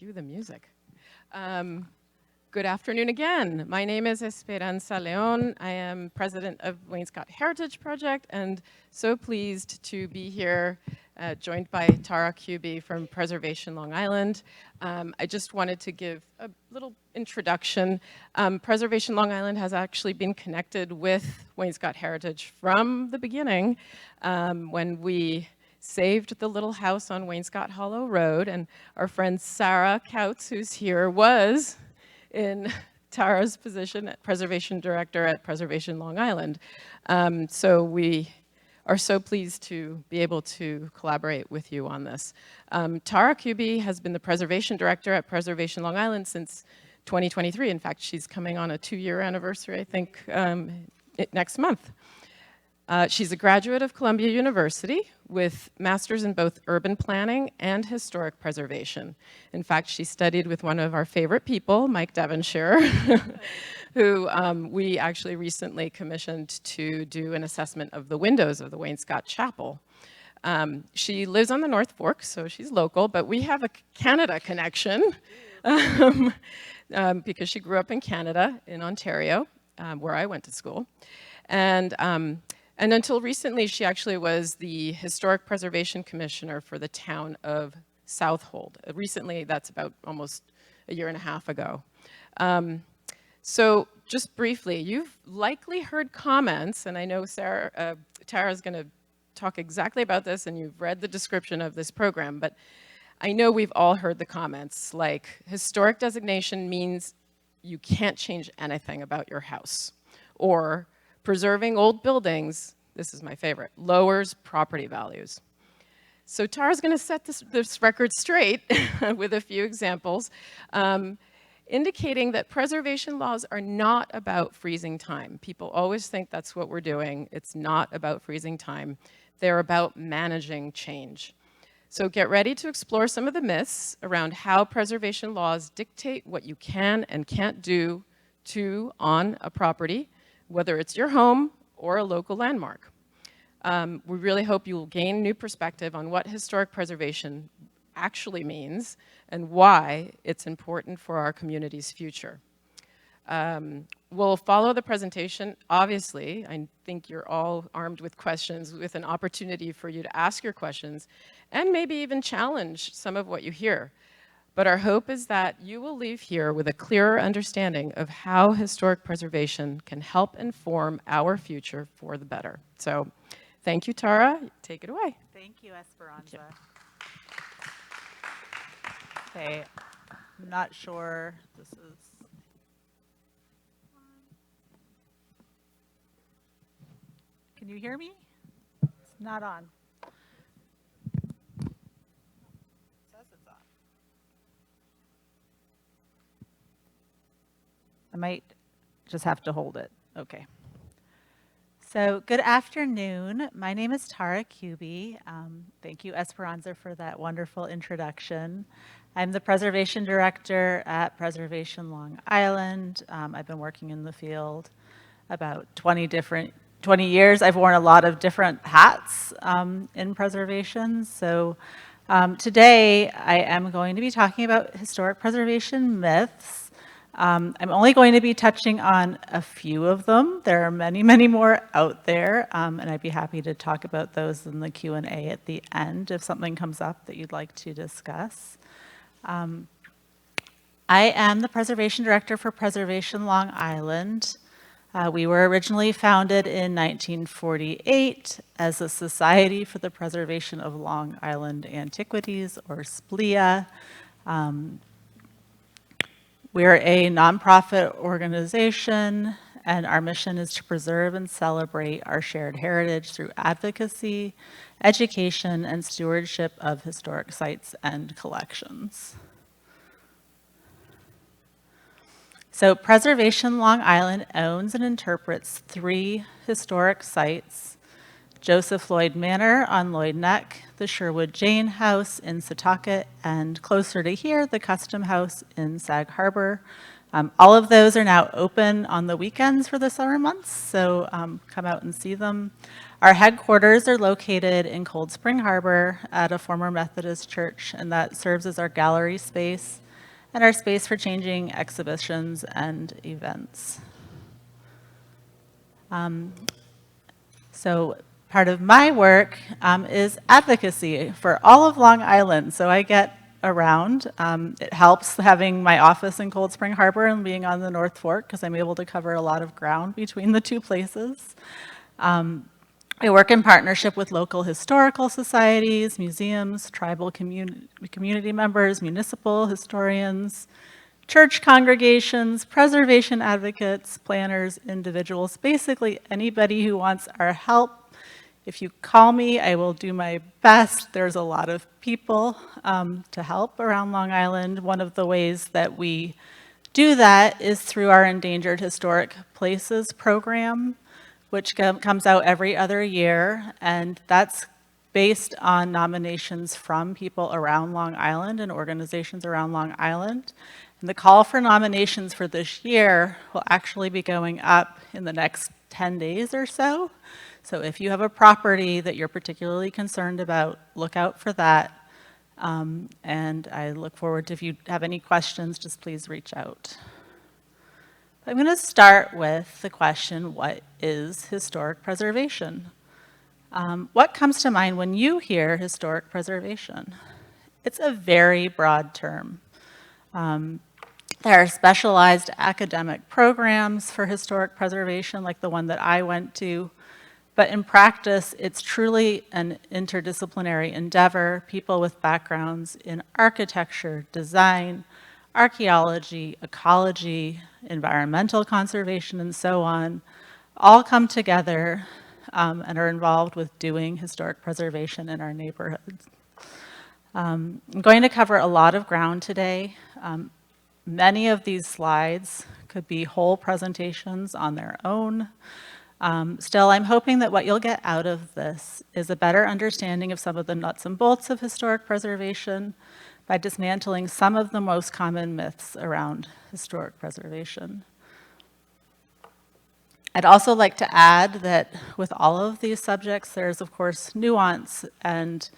Cue the music. Um, Good afternoon again. My name is Esperanza Leon. I am president of Wainscott Heritage Project and so pleased to be here joined by Tara Kuby from Preservation Long Island. I just wanted to give a little introduction. Preservation Long Island has actually been connected with Wainscott Heritage from the beginning when we saved the little house on Wainscott Hollow Road, and our friend Sarah Kautz, who's here, was in Tara's position at Preservation Director at Preservation Long Island. So we are so pleased to be able to collaborate with you on this. Tara Kuby has been the Preservation Director at Preservation Long Island since 2023. In fact, she's coming on a 2-year anniversary, I think, next month. She's a graduate of Columbia University with masters in both urban planning and historic preservation. In fact, she studied with one of our favorite people, Mike Devonshire, who we actually recently commissioned to do an assessment of the windows of the Wainscott Chapel. She lives on the North Fork, so she's local, but we have a Canada connection because she grew up in Canada, in Ontario, where I went to school. And until recently, she actually was the Historic Preservation Commissioner for the town of Southold. Recently, that's about almost a year and a half ago. So just briefly, you've likely heard comments, and I know Tara's going to talk exactly about this, and you've read the description of this program, but I know we've all heard the comments like historic designation means you can't change anything about your house, or preserving old buildings, this is my favorite, lowers property values. So Tara's going to set this record straight with a few examples, indicating that preservation laws are not about freezing time. People always think that's what we're doing. It's not about freezing time. They're about managing change. So get ready to explore some of the myths around how preservation laws dictate what you can and can't do on a property, whether it's your home or a local landmark. We really hope you will gain new perspective on what historic preservation actually means and why it's important for our community's future. We'll follow the presentation. Obviously, I think you're all armed with questions, with an opportunity for you to ask your questions and maybe even challenge some of what you hear. But our hope is that you will leave here with a clearer understanding of how historic preservation can help inform our future for the better. So thank you, Tara. Take it away. Thank you, Esperanza. Okay, I'm not sure this is. Can you hear me? It's not on. I might just have to hold it. Okay. So good afternoon. My name is Tara Kuby. Thank you, Esperanza, for that wonderful introduction. I'm the Preservation Director at Preservation Long Island. I've been working in the field about 20 years. I've worn a lot of different hats in preservation. So today I am going to be talking about historic preservation myths. I'm only going to be touching on a few of them. There are many, many more out there, and I'd be happy to talk about those in the Q&A at the end if something comes up that you'd like to discuss. I am the Preservation Director for Preservation Long Island. We were originally founded in 1948 as a Society for the Preservation of Long Island Antiquities, or SPLIA. We're a nonprofit organization, and our mission is to preserve and celebrate our shared heritage through advocacy, education, and stewardship of historic sites and collections. So Preservation Long Island owns and interprets 3 historic sites: Joseph Lloyd Manor on Lloyd Neck, the Sherwood Jane House in Setauket, and closer to here, the Custom House in Sag Harbor. All of those are now open on the weekends for the summer months, so come out and see them. Our headquarters are located in Cold Spring Harbor at a former Methodist church, and that serves as our gallery space. and our space for changing exhibitions and events. So part of my work is advocacy for all of Long Island. So I get around. It helps having my office in Cold Spring Harbor and being on the North Fork because I'm able to cover a lot of ground between the two places. I work in partnership with local historical societies, museums, tribal community members, municipal historians, church congregations, preservation advocates, planners, individuals, basically anybody who wants our help. If you call me, I will do my best. There's a lot of people to help around Long Island. One of the ways that we do that is through our Endangered Historic Places program, which comes out every other year, and that's based on nominations from people around Long Island and organizations around Long Island. And the call for nominations for this year will actually be going up in the next 10 days or so. So if you have a property that you're particularly concerned about, look out for that. And I look forward to, if you have any questions, just please reach out. I'm going to start with the question, what is historic preservation? What comes to mind when you hear historic preservation? It's a very broad term. There are specialized academic programs for historic preservation, like the one that I went to, but in practice, it's truly an interdisciplinary endeavor. People with backgrounds in architecture, design, archaeology, ecology, environmental conservation, and so on, all come together and are involved with doing historic preservation in our neighborhoods. I'm going to cover a lot of ground today. Many of these slides could be whole presentations on their own. Still, I'm hoping that what you'll get out of this is a better understanding of some of the nuts and bolts of historic preservation by dismantling some of the most common myths around historic preservation. I'd also like to add that with all of these subjects, there's of course nuance and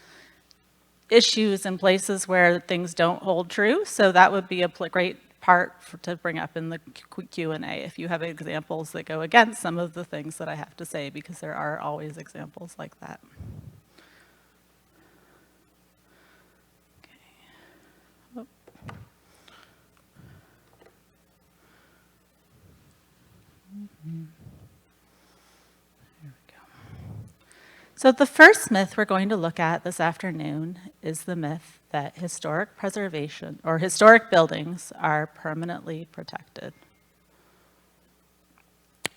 issues in places where things don't hold true. So that would be a great part to bring up in the Q&A if you have examples that go against some of the things that I have to say, because there are always examples like that. Okay. Oh. So the first myth we're going to look at this afternoon is the myth that historic preservation or historic buildings are permanently protected.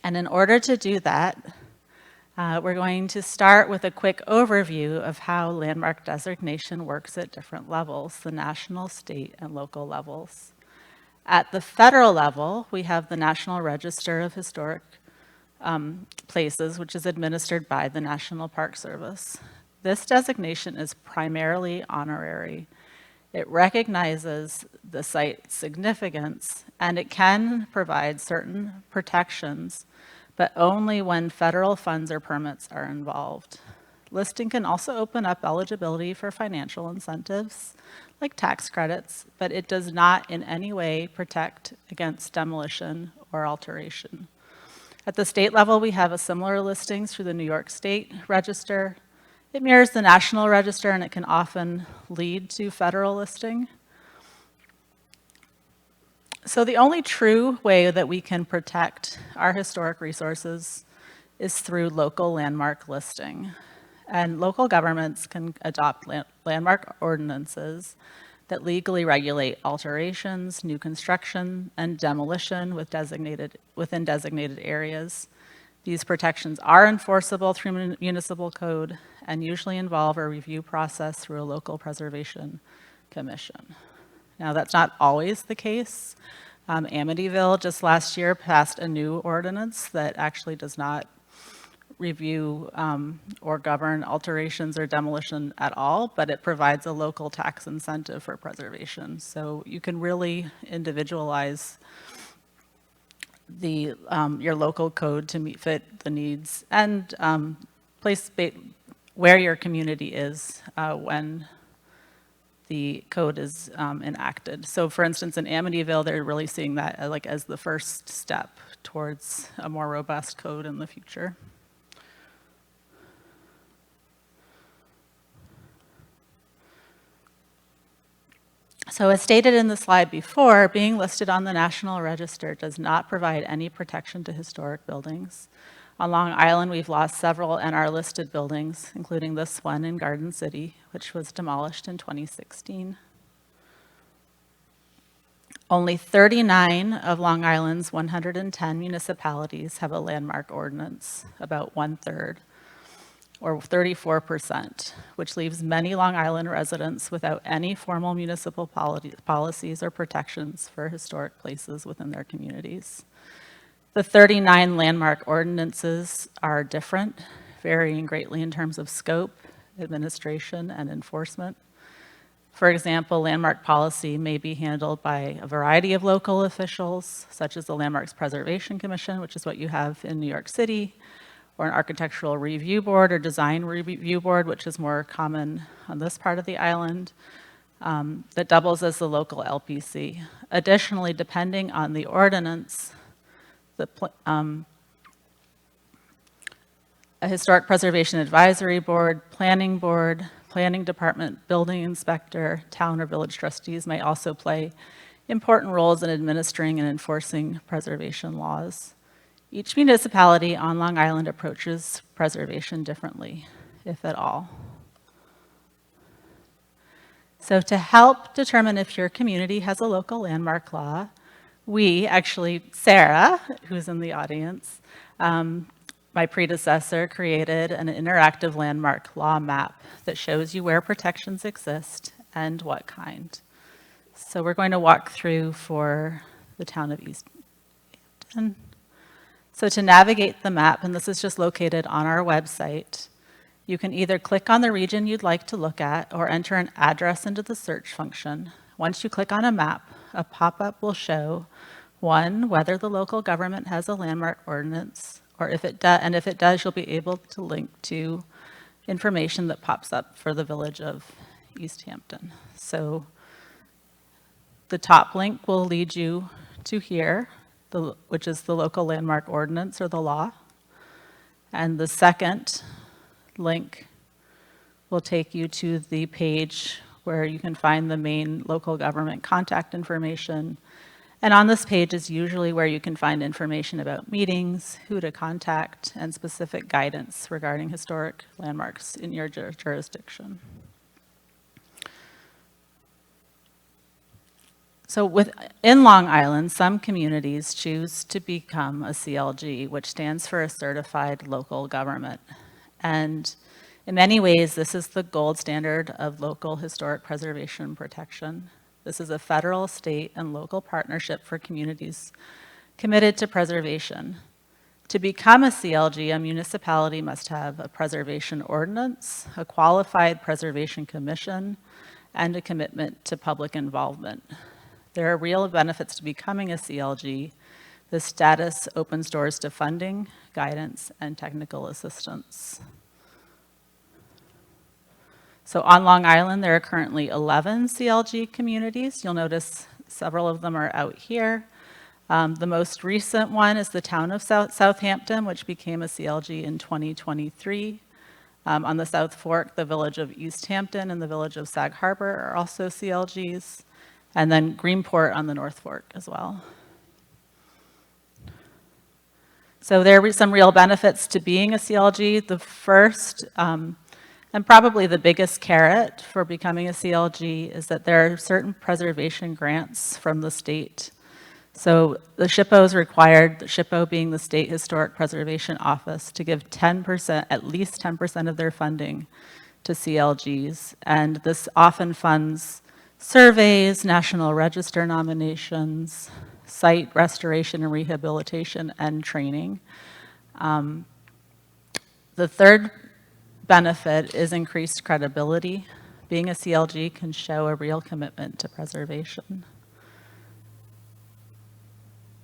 And in order to do that, we're going to start with a quick overview of how landmark designation works at different levels, the national, state, and local levels. At the federal level, we have the National Register of Historic Places, which is administered by the National Park Service. This designation is primarily honorary. It recognizes the site's significance, and it can provide certain protections, but only when federal funds or permits are involved. Listing can also open up eligibility for financial incentives, like tax credits, but it does not in any way protect against demolition or alteration. At the state level, we have a similar listings through the New York State Register. It mirrors the National Register, and it can often lead to federal listing. So the only true way that we can protect our historic resources is through local landmark listing. And local governments can adopt landmark ordinances that legally regulate alterations, new construction, and demolition within designated areas. These protections are enforceable through municipal code and usually involve a review process through a local preservation commission. Now, that's not always the case. Amityville just last year passed a new ordinance that actually does not review or govern alterations or demolition at all, but it provides a local tax incentive for preservation. So you can really individualize the your local code to fit the needs and place where your community is when the code is enacted. So for instance, in Amityville, they're really seeing that like as the first step towards a more robust code in the future. So as stated in the slide before, being listed on the National Register does not provide any protection to historic buildings. On Long Island, we've lost several NR listed buildings, including this one in Garden City, which was demolished in 2016. Only 39 of Long Island's 110 municipalities have a landmark ordinance, about 1/3, or 34%, which leaves many Long Island residents without any formal municipal policies or protections for historic places within their communities. The 39 landmark ordinances are different, varying greatly in terms of scope, administration, and enforcement. For example, landmark policy may be handled by a variety of local officials, such as the Landmarks Preservation Commission, which is what you have in New York City, or an architectural review board or design review board, which is more common on this part of the island, that doubles as the local LPC. Additionally, depending on the ordinance, a historic preservation advisory board, planning department, building inspector, town or village trustees may also play important roles in administering and enforcing preservation laws. Each municipality on Long Island approaches preservation differently, if at all. So to help determine if your community has a local landmark law, we, actually, Sarah, who's in the audience, my predecessor, created an interactive landmark law map that shows you where protections exist and what kind. So we're going to walk through for the town of East Hampton. So to navigate the map, and this is just located on our website, you can either click on the region you'd like to look at or enter an address into the search function. Once you click on a map, a pop-up will show, one, whether the local government has a landmark ordinance, or if it does, and if it does, you'll be able to link to information that pops up for the village of East Hampton. So the top link will lead you to here, which is the local landmark ordinance or the law. And the second link will take you to the page where you can find the main local government contact information. And on this page is usually where you can find information about meetings, who to contact, and specific guidance regarding historic landmarks in your jurisdiction. So in Long Island, some communities choose to become a CLG, which stands for a certified local government. And in many ways, this is the gold standard of local historic preservation protection. This is a federal, state, and local partnership for communities committed to preservation. To become a CLG, a municipality must have a preservation ordinance, a qualified preservation commission, and a commitment to public involvement. There are real benefits to becoming a CLG. This status opens doors to funding, guidance, and technical assistance. So on Long Island, there are currently 11 CLG communities. You'll notice several of them are out here. The most recent one is the town of Southampton, which became a CLG in 2023. On the South Fork, the village of East Hampton and the village of Sag Harbor are also CLGs. And then Greenport on the North Fork as well. So there are some real benefits to being a CLG. The first, and probably the biggest carrot for becoming a CLG, is that there are certain preservation grants from the state. So the SHPO is required, the SHPO being the State Historic Preservation Office, to give 10%, at least 10% of their funding to CLGs. And this often funds surveys, National Register nominations, site restoration and rehabilitation, and training. The third benefit is increased credibility. Being a CLG can show a real commitment to preservation.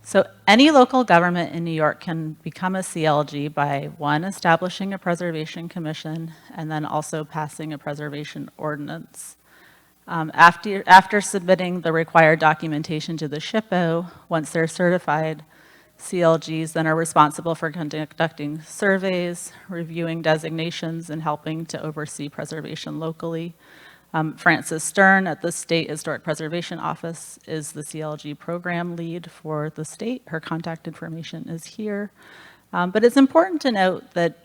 So any local government in New York can become a CLG by, one, establishing a preservation commission, and then also passing a preservation ordinance. After submitting the required documentation to the SHPO, once they're certified, CLGs then are responsible for conducting surveys, reviewing designations, and helping to oversee preservation locally. Frances Stern at the State Historic Preservation Office is the CLG program lead for the state. Her contact information is here. But it's important to note that,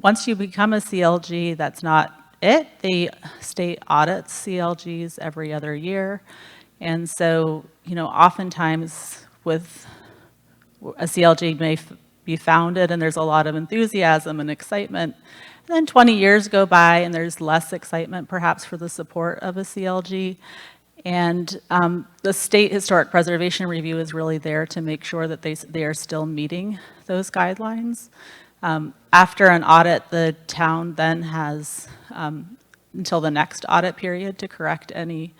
once you become a CLG, that's not it. The state audits CLGs every other year. And so, oftentimes with a CLG may be founded and there's a lot of enthusiasm and excitement. And then 20 years go by and there's less excitement perhaps for the support of a CLG. And the State Historic Preservation Review is really there to make sure that they are still meeting those guidelines. After an audit, the town then has until the next audit period to correct any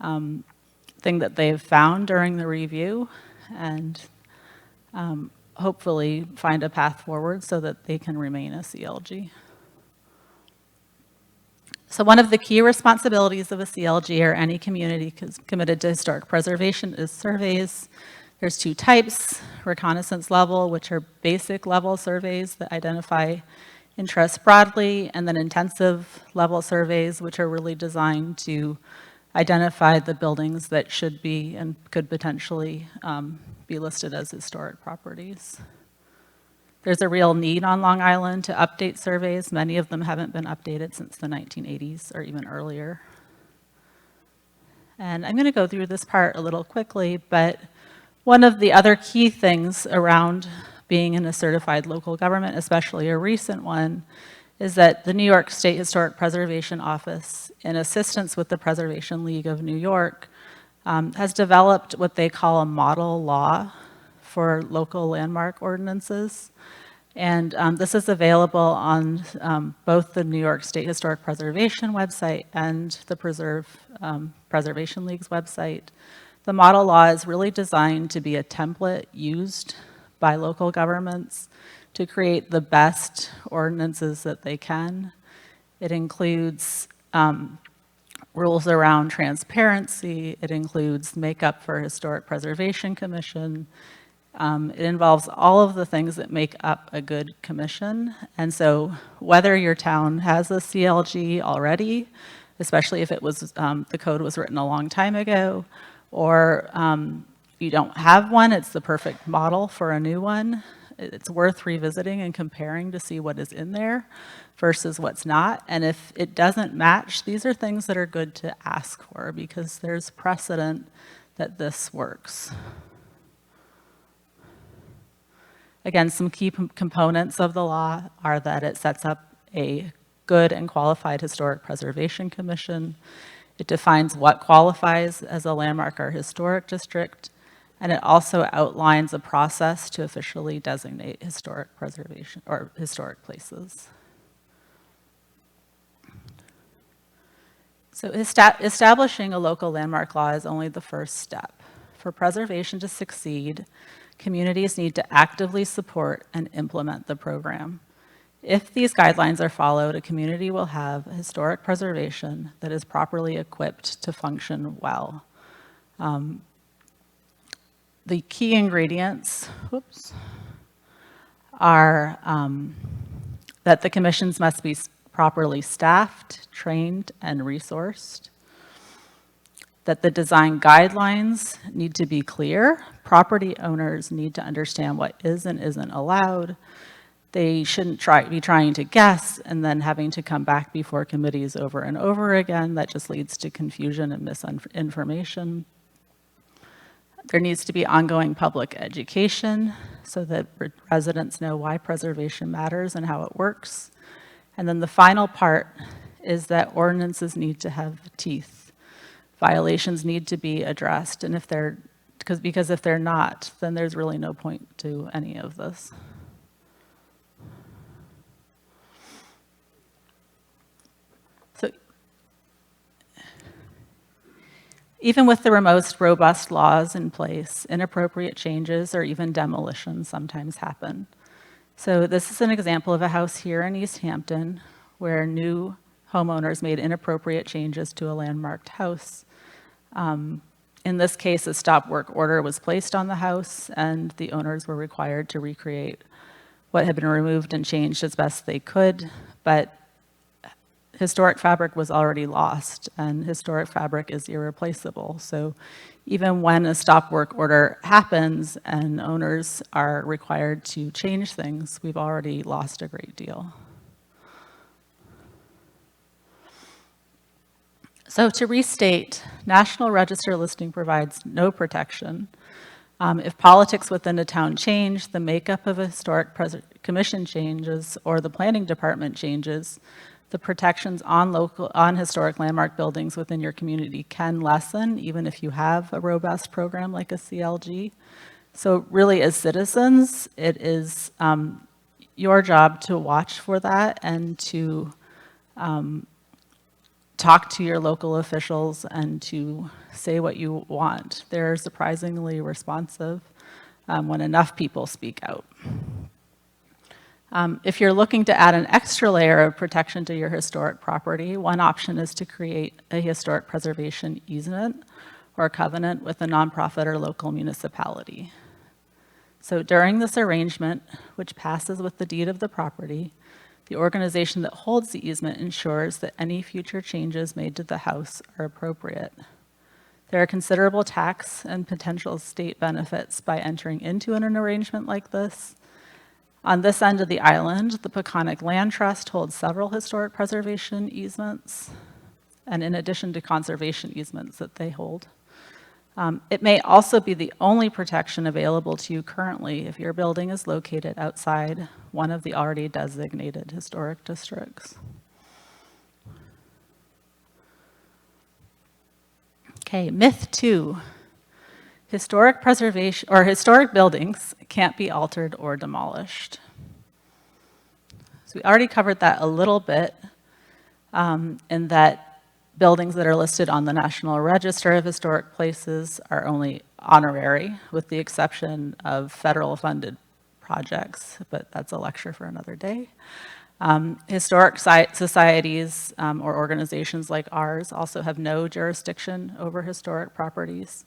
thing that they've found during the review, and hopefully find a path forward so that they can remain a CLG. So one of the key responsibilities of a CLG or any community committed to historic preservation is surveys. There's two types: reconnaissance level, which are basic level surveys that identify interest broadly, and then intensive level surveys, which are really designed to identify the buildings that should be and could potentially be listed as historic properties. There's a real need on Long Island to update surveys. Many of them haven't been updated since the 1980s or even earlier. And I'm going to go through this part a little quickly, but one of the other key things around being in a certified local government, especially a recent one, is that the New York State Historic Preservation Office, in assistance with the Preservation League of New York, has developed what they call a model law for local landmark ordinances. And this is available on both the New York State Historic Preservation website and the Preservation League's website. The model law is really designed to be a template used by local governments to create the best ordinances that they can. It includes rules around transparency. It includes makeup for Historic Preservation Commission. It involves all of the things that make up a good commission. And so whether your town has a CLG already, especially if it was the code was written a long time ago, or you don't have one, it's the perfect model for a new one. It's worth revisiting and comparing to see what is in there versus what's not. And if it doesn't match, these are things that are good to ask for because there's precedent that this works. Again, some key components of the law are that it sets up a good and qualified historic preservation commission. It defines what qualifies as a landmark or historic district, and it also outlines a process to officially designate historic preservation or historic places. So establishing a local landmark law is only the first step. For preservation to succeed, communities need to actively support and implement the program. If these guidelines are followed, a community will have historic preservation that is properly equipped to function well. The key ingredients are that the commissions must be properly staffed, trained, and resourced, that the design guidelines need to be clear. Property owners need to understand what is and isn't allowed. They shouldn't be trying to guess and then having to come back before committees over and over again. That just leads to confusion and misinformation. There needs to be ongoing public education so that residents know why preservation matters and how it works. And then the final part is that ordinances need to have teeth. Violations need to be addressed, and because if they're not, then there's really no point to any of this. So even with the most robust laws in place, inappropriate changes or even demolitions sometimes happen. So this is an example of a house here in East Hampton where new homeowners made inappropriate changes to a landmarked house. In this case, a stop work order was placed on the house, and the owners were required to recreate what had been removed and changed as best they could, but historic fabric was already lost, and historic fabric is irreplaceable. So even when a stop work order happens and owners are required to change things, we've already lost a great deal. So to restate, National Register listing provides no protection. If politics within a town change, the makeup of a historic commission changes, or the planning department changes, the protections on historic landmark buildings within your community can lessen, even if you have a robust program like a CLG. So really, as citizens, it is your job to watch for that and to talk to your local officials and to say what you want. They're surprisingly responsive when enough people speak out. If you're looking to add an extra layer of protection to your historic property, one option is to create a historic preservation easement or covenant with a nonprofit or local municipality. So during this arrangement, which passes with the deed of the property, the organization that holds the easement ensures that any future changes made to the house are appropriate. There are considerable tax and potential state benefits by entering into an arrangement like this. On this end of the island, the Peconic Land Trust holds several historic preservation easements, and in addition to conservation easements that they hold. It may also be the only protection available to you currently if your building is located outside one of the already designated historic districts. Okay, myth 2. Historic preservation or historic buildings can't be altered or demolished. So we already covered that a little bit in that buildings that are listed on the National Register of Historic Places are only honorary, with the exception of federal funded projects, but that's a lecture for another day. Historic societies or organizations like ours also have no jurisdiction over historic properties.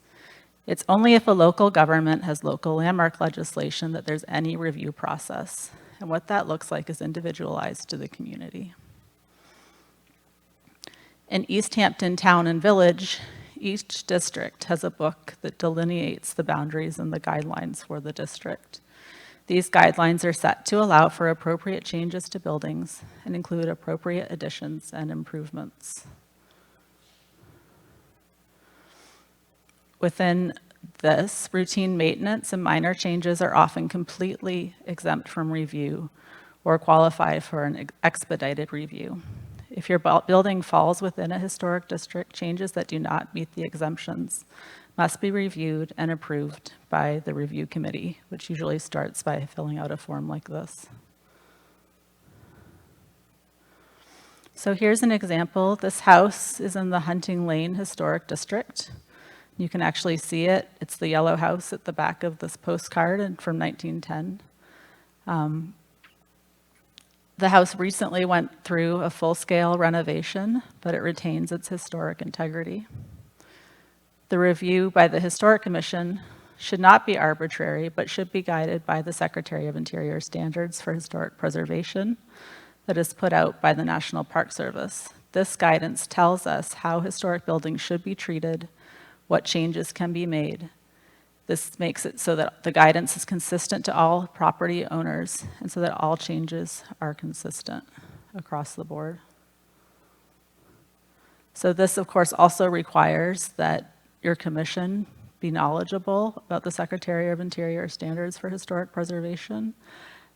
It's only if a local government has local landmark legislation that there's any review process. And what that looks like is individualized to the community. In East Hampton Town and Village, each district has a book that delineates the boundaries and the guidelines for the district. These guidelines are set to allow for appropriate changes to buildings and include appropriate additions and improvements. Within this, routine maintenance and minor changes are often completely exempt from review or qualify for an expedited review. If your building falls within a historic district, changes that do not meet the exemptions must be reviewed and approved by the review committee, which usually starts by filling out a form like this. So here's an example. This house is in the Hunting Lane Historic District. You can actually see it. It's the yellow house at the back of this postcard from 1910. The house recently went through a full-scale renovation, but it retains its historic integrity. The review by the Historic Commission should not be arbitrary, but should be guided by the Secretary of Interior Standards for Historic Preservation that is put out by the National Park Service. This guidance tells us how historic buildings should be treated, what changes can be made. This makes it so that the guidance is consistent to all property owners and so that all changes are consistent across the board. So this, of course, also requires that your commission be knowledgeable about the Secretary of Interior Standards for Historic Preservation.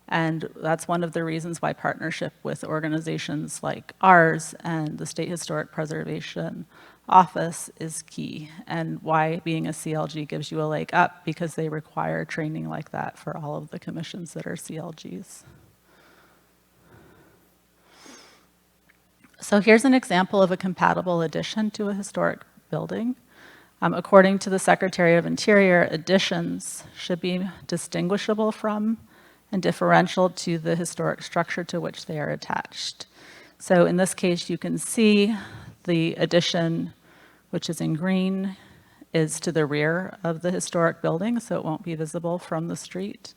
And that's one of the reasons why partnership with organizations like ours and the State Historic Preservation Office is key, and why being a CLG gives you a leg up, because they require training like that for all of the commissions that are CLGs. So here's an example of a compatible addition to a historic building. According to the Secretary of Interior, additions should be distinguishable from and differential to the historic structure to which they are attached. So in this case, you can see the addition, which is in green, is to the rear of the historic building, so it won't be visible from the street.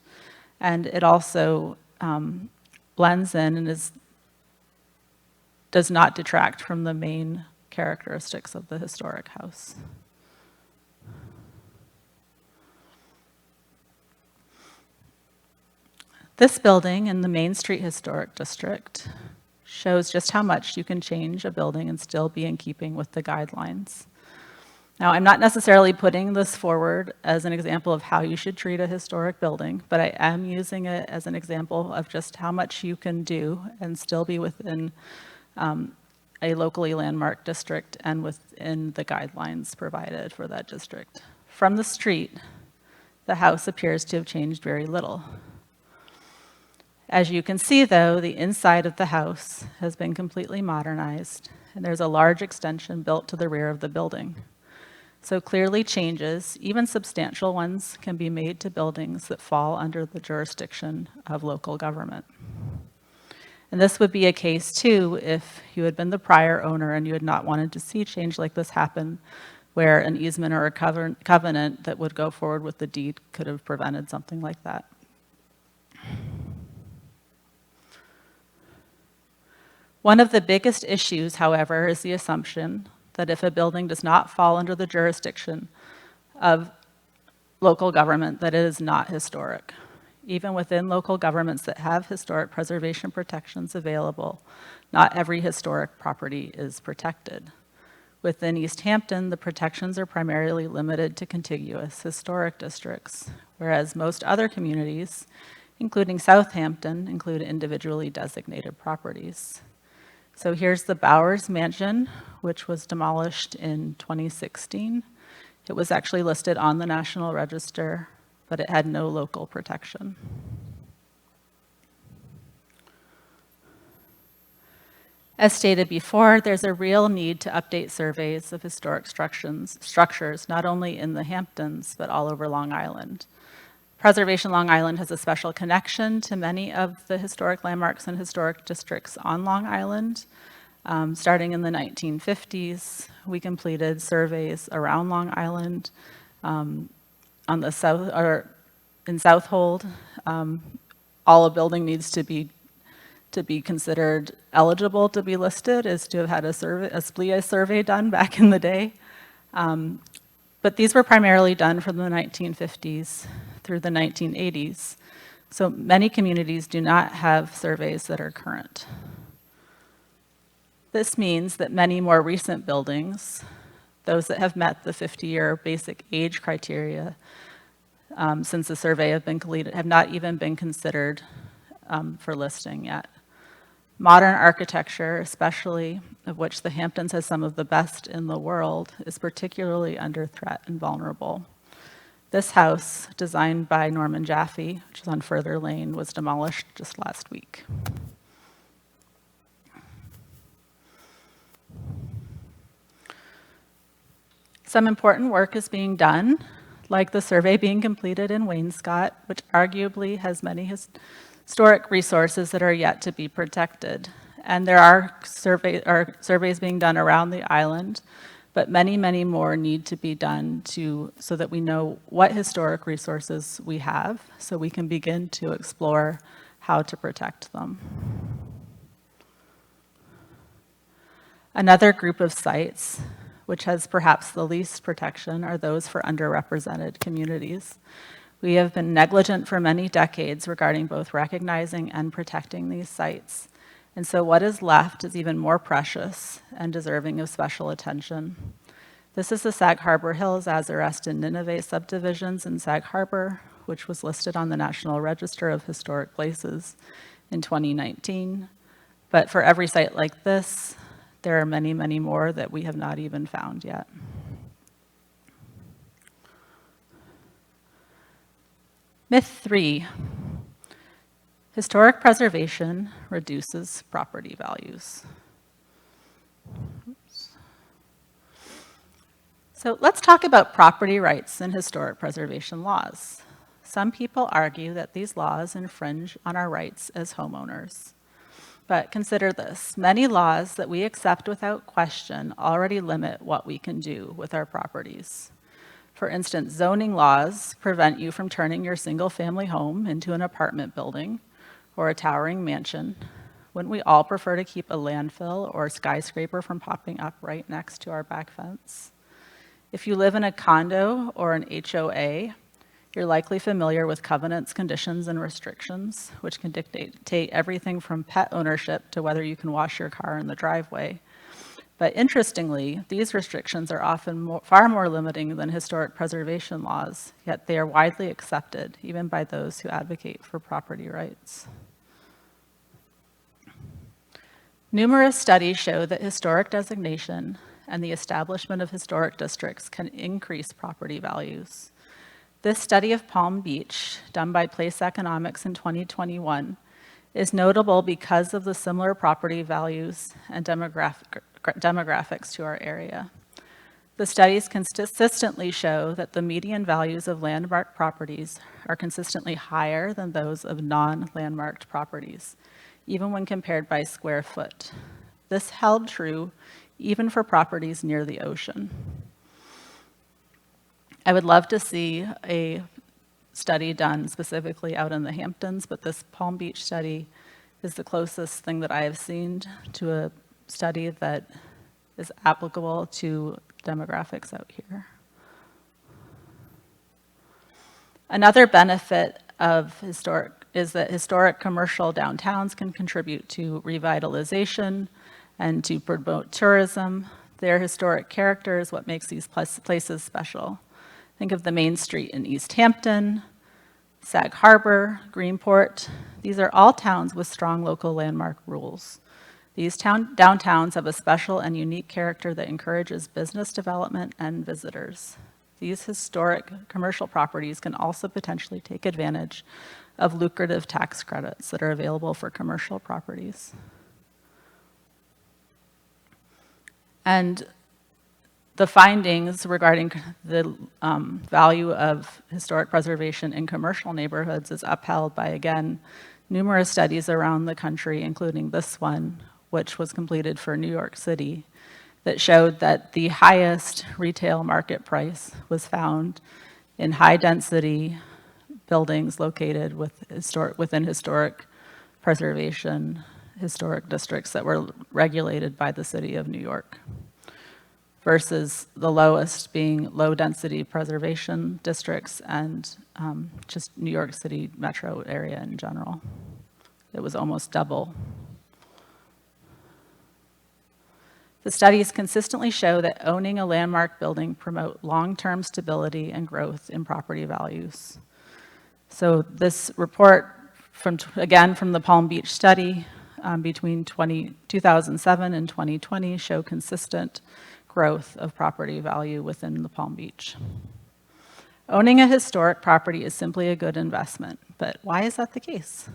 And it also blends in and does not detract from the main characteristics of the historic house. This building in the Main Street Historic District shows just how much you can change a building and still be in keeping with the guidelines. Now, I'm not necessarily putting this forward as an example of how you should treat a historic building, but I am using it as an example of just how much you can do and still be within a locally landmarked district and within the guidelines provided for that district. From the street, the house appears to have changed very little. As you can see, though, the inside of the house has been completely modernized, and there's a large extension built to the rear of the building. So clearly changes, even substantial ones, can be made to buildings that fall under the jurisdiction of local government. And this would be a case, too, if you had been the prior owner and you had not wanted to see change like this happen, where an easement or a covenant that would go forward with the deed could have prevented something like that. One of the biggest issues, however, is the assumption that if a building does not fall under the jurisdiction of local government, that it is not historic. Even within local governments that have historic preservation protections available, not every historic property is protected. Within East Hampton, the protections are primarily limited to contiguous historic districts, whereas most other communities, including Southampton, include individually designated properties. So here's the Bowers Mansion, which was demolished in 2016. It was actually listed on the National Register, but it had no local protection. As stated before, there's a real need to update surveys of historic structures, not only in the Hamptons, but all over Long Island. Preservation Long Island has a special connection to many of the historic landmarks and historic districts on Long Island. Starting in the 1950s, we completed surveys around Long Island. On the south, or in Southold, all a building needs to be considered eligible to be listed is to have had a SPLIA survey done back in the day. But these were primarily done from the 1950s through the 1980s. So many communities do not have surveys that are current. This means that many more recent buildings, those that have met the 50-year basic age criteria since the survey have been completed, have not even been considered for listing yet. Modern architecture, especially of which the Hamptons has some of the best in the world, is particularly under threat and vulnerable. This house, designed by Norman Jaffe, which is on Further Lane, was demolished just last week. Some important work is being done, like the survey being completed in Wainscott, which arguably has many historic resources that are yet to be protected. And there are surveys being done around the island, but many, many more need to be done so that we know what historic resources we have, so we can begin to explore how to protect them. Another group of sites, which has perhaps the least protection, are those for underrepresented communities. We have been negligent for many decades regarding both recognizing and protecting these sites. And so what is left is even more precious and deserving of special attention. This is the Sag Harbor Hills, Azarest, and Nineveh subdivisions in Sag Harbor, which was listed on the National Register of Historic Places in 2019. But for every site like this, there are many, many more that we have not even found yet. Myth 3, historic preservation reduces property values. Oops. So let's talk about property rights and historic preservation laws. Some people argue that these laws infringe on our rights as homeowners. But consider this, many laws that we accept without question already limit what we can do with our properties. For instance, zoning laws prevent you from turning your single-family home into an apartment building or a towering mansion. Wouldn't we all prefer to keep a landfill or skyscraper from popping up right next to our back fence? If you live in a condo or an HOA, you're likely familiar with covenants, conditions, and restrictions, which can dictate everything from pet ownership to whether you can wash your car in the driveway. But interestingly, these restrictions are often far more limiting than historic preservation laws, yet they are widely accepted, even by those who advocate for property rights. Numerous studies show that historic designation and the establishment of historic districts can increase property values. This study of Palm Beach, done by Place Economics in 2021, is notable because of the similar property values and demographics to our area. The studies consistently show that the median values of landmarked properties are consistently higher than those of non-landmarked properties, even when compared by square foot. This held true even for properties near the ocean. I would love to see a study done specifically out in the Hamptons, but this Palm Beach study is the closest thing that I have seen to a study that is applicable to demographics out here. Another benefit of historic is that historic commercial downtowns can contribute to revitalization and to promote tourism. Their historic character is what makes these places special. Think of the Main Street in East Hampton, Sag Harbor, Greenport. These are all towns with strong local landmark rules. These downtowns have a special and unique character that encourages business development and visitors. These historic commercial properties can also potentially take advantage of lucrative tax credits that are available for commercial properties. And the findings regarding the value of historic preservation in commercial neighborhoods is upheld by, again, numerous studies around the country, including this one, which was completed for New York City, that showed that the highest retail market price was found in high-density buildings located within historic preservation, historic districts that were regulated by the city of New York, versus the lowest being low-density preservation districts and just New York City metro area in general. It was almost double. The studies consistently show that owning a landmark building promote long-term stability and growth in property values. So this report, again from the Palm Beach study, between 2007 and 2020 show consistent growth of property value within the Palm Beach. Owning a historic property is simply a good investment, but why is that the case?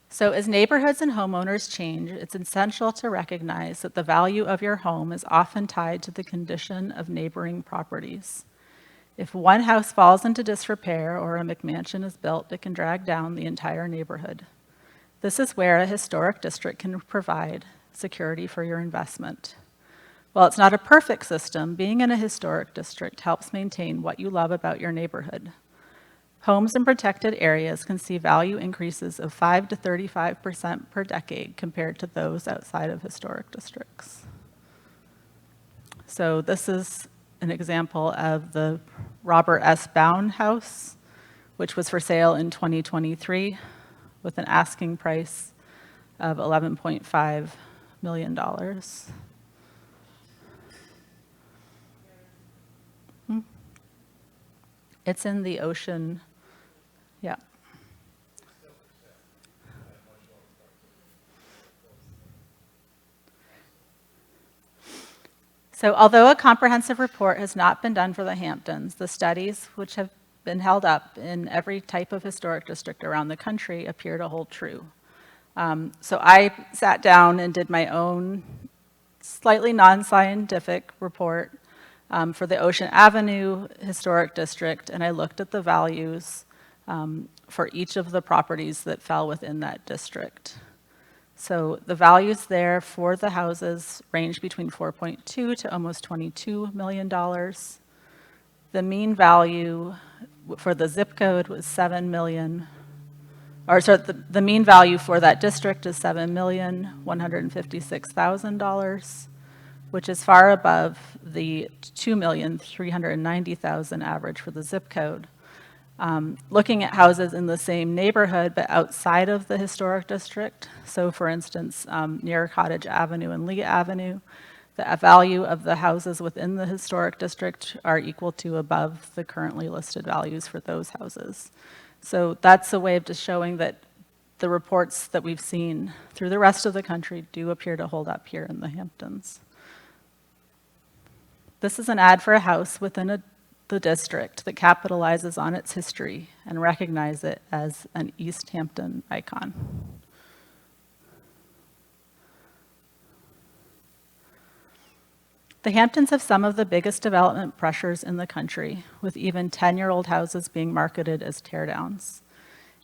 So as neighborhoods and homeowners change, it's essential to recognize that the value of your home is often tied to the condition of neighboring properties. If one house falls into disrepair or a McMansion is built, it can drag down the entire neighborhood. This is where a historic district can provide security for your investment. While it's not a perfect system, being in a historic district helps maintain what you love about your neighborhood. Homes in protected areas can see value increases of 5 to 35% per decade compared to those outside of historic districts. So this is an example of the Robert S. Bound house, which was for sale in 2023 with an asking price of $11.5 million. It's in the ocean, yeah. So although a comprehensive report has not been done for the Hamptons, the studies which have been held up in every type of historic district around the country appear to hold true. So I sat down and did my own slightly non-scientific report for the Ocean Avenue Historic District, and I looked at the values for each of the properties that fell within that district. So the values there for the houses range between 4.2 to almost $22 million. The mean value for the zip code was 7 million, or sorry, the mean value for that district is $7,156,000, which is far above the 2,390,000 average for the zip code. Looking at houses in the same neighborhood but outside of the historic district, so for instance, near Cottage Avenue and Lee Avenue, the value of the houses within the historic district are equal to above the currently listed values for those houses. So that's a way of just showing that the reports that we've seen through the rest of the country do appear to hold up here in the Hamptons. This is an ad for a house within the district that capitalizes on its history and recognizes it as an East Hampton icon. The Hamptons have some of the biggest development pressures in the country, with even 10-year-old houses being marketed as teardowns.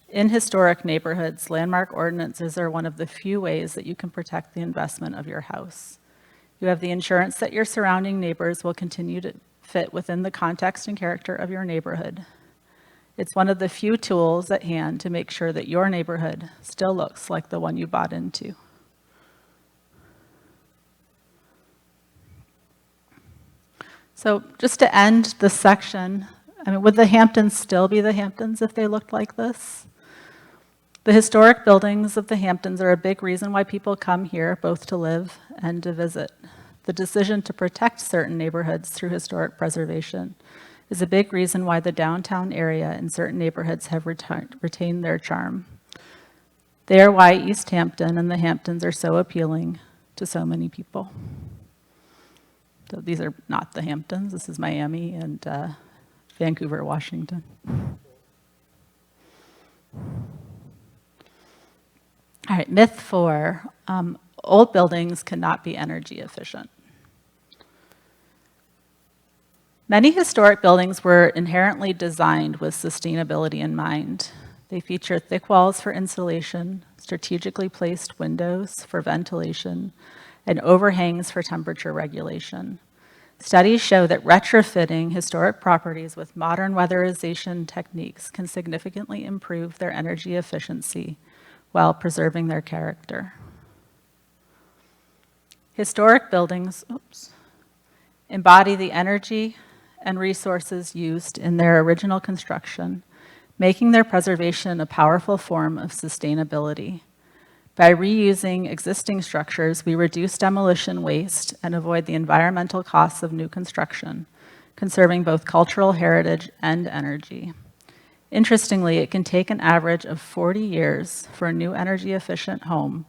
In historic neighborhoods, landmark ordinances are one of the few ways that you can protect the investment of your house. You have the insurance that your surrounding neighbors will continue to fit within the context and character of your neighborhood. It's one of the few tools at hand to make sure that your neighborhood still looks like the one you bought into. So just to end this section, I mean, would the Hamptons still be the Hamptons if they looked like this? The historic buildings of the Hamptons are a big reason why people come here, both to live and to visit. The decision to protect certain neighborhoods through historic preservation is a big reason why the downtown area and certain neighborhoods have retained their charm. They are why East Hampton and the Hamptons are so appealing to so many people. So these are not the Hamptons. This is Miami and Vancouver, Washington. All right, myth 4, old buildings cannot be energy efficient. Many historic buildings were inherently designed with sustainability in mind. They feature thick walls for insulation, strategically placed windows for ventilation, and overhangs for temperature regulation. Studies show that retrofitting historic properties with modern weatherization techniques can significantly improve their energy efficiency while preserving their character. Historic buildings embody the energy and resources used in their original construction, making their preservation a powerful form of sustainability. By reusing existing structures, we reduce demolition waste and avoid the environmental costs of new construction, conserving both cultural heritage and energy. Interestingly, it can take an average of 40 years for a new energy-efficient home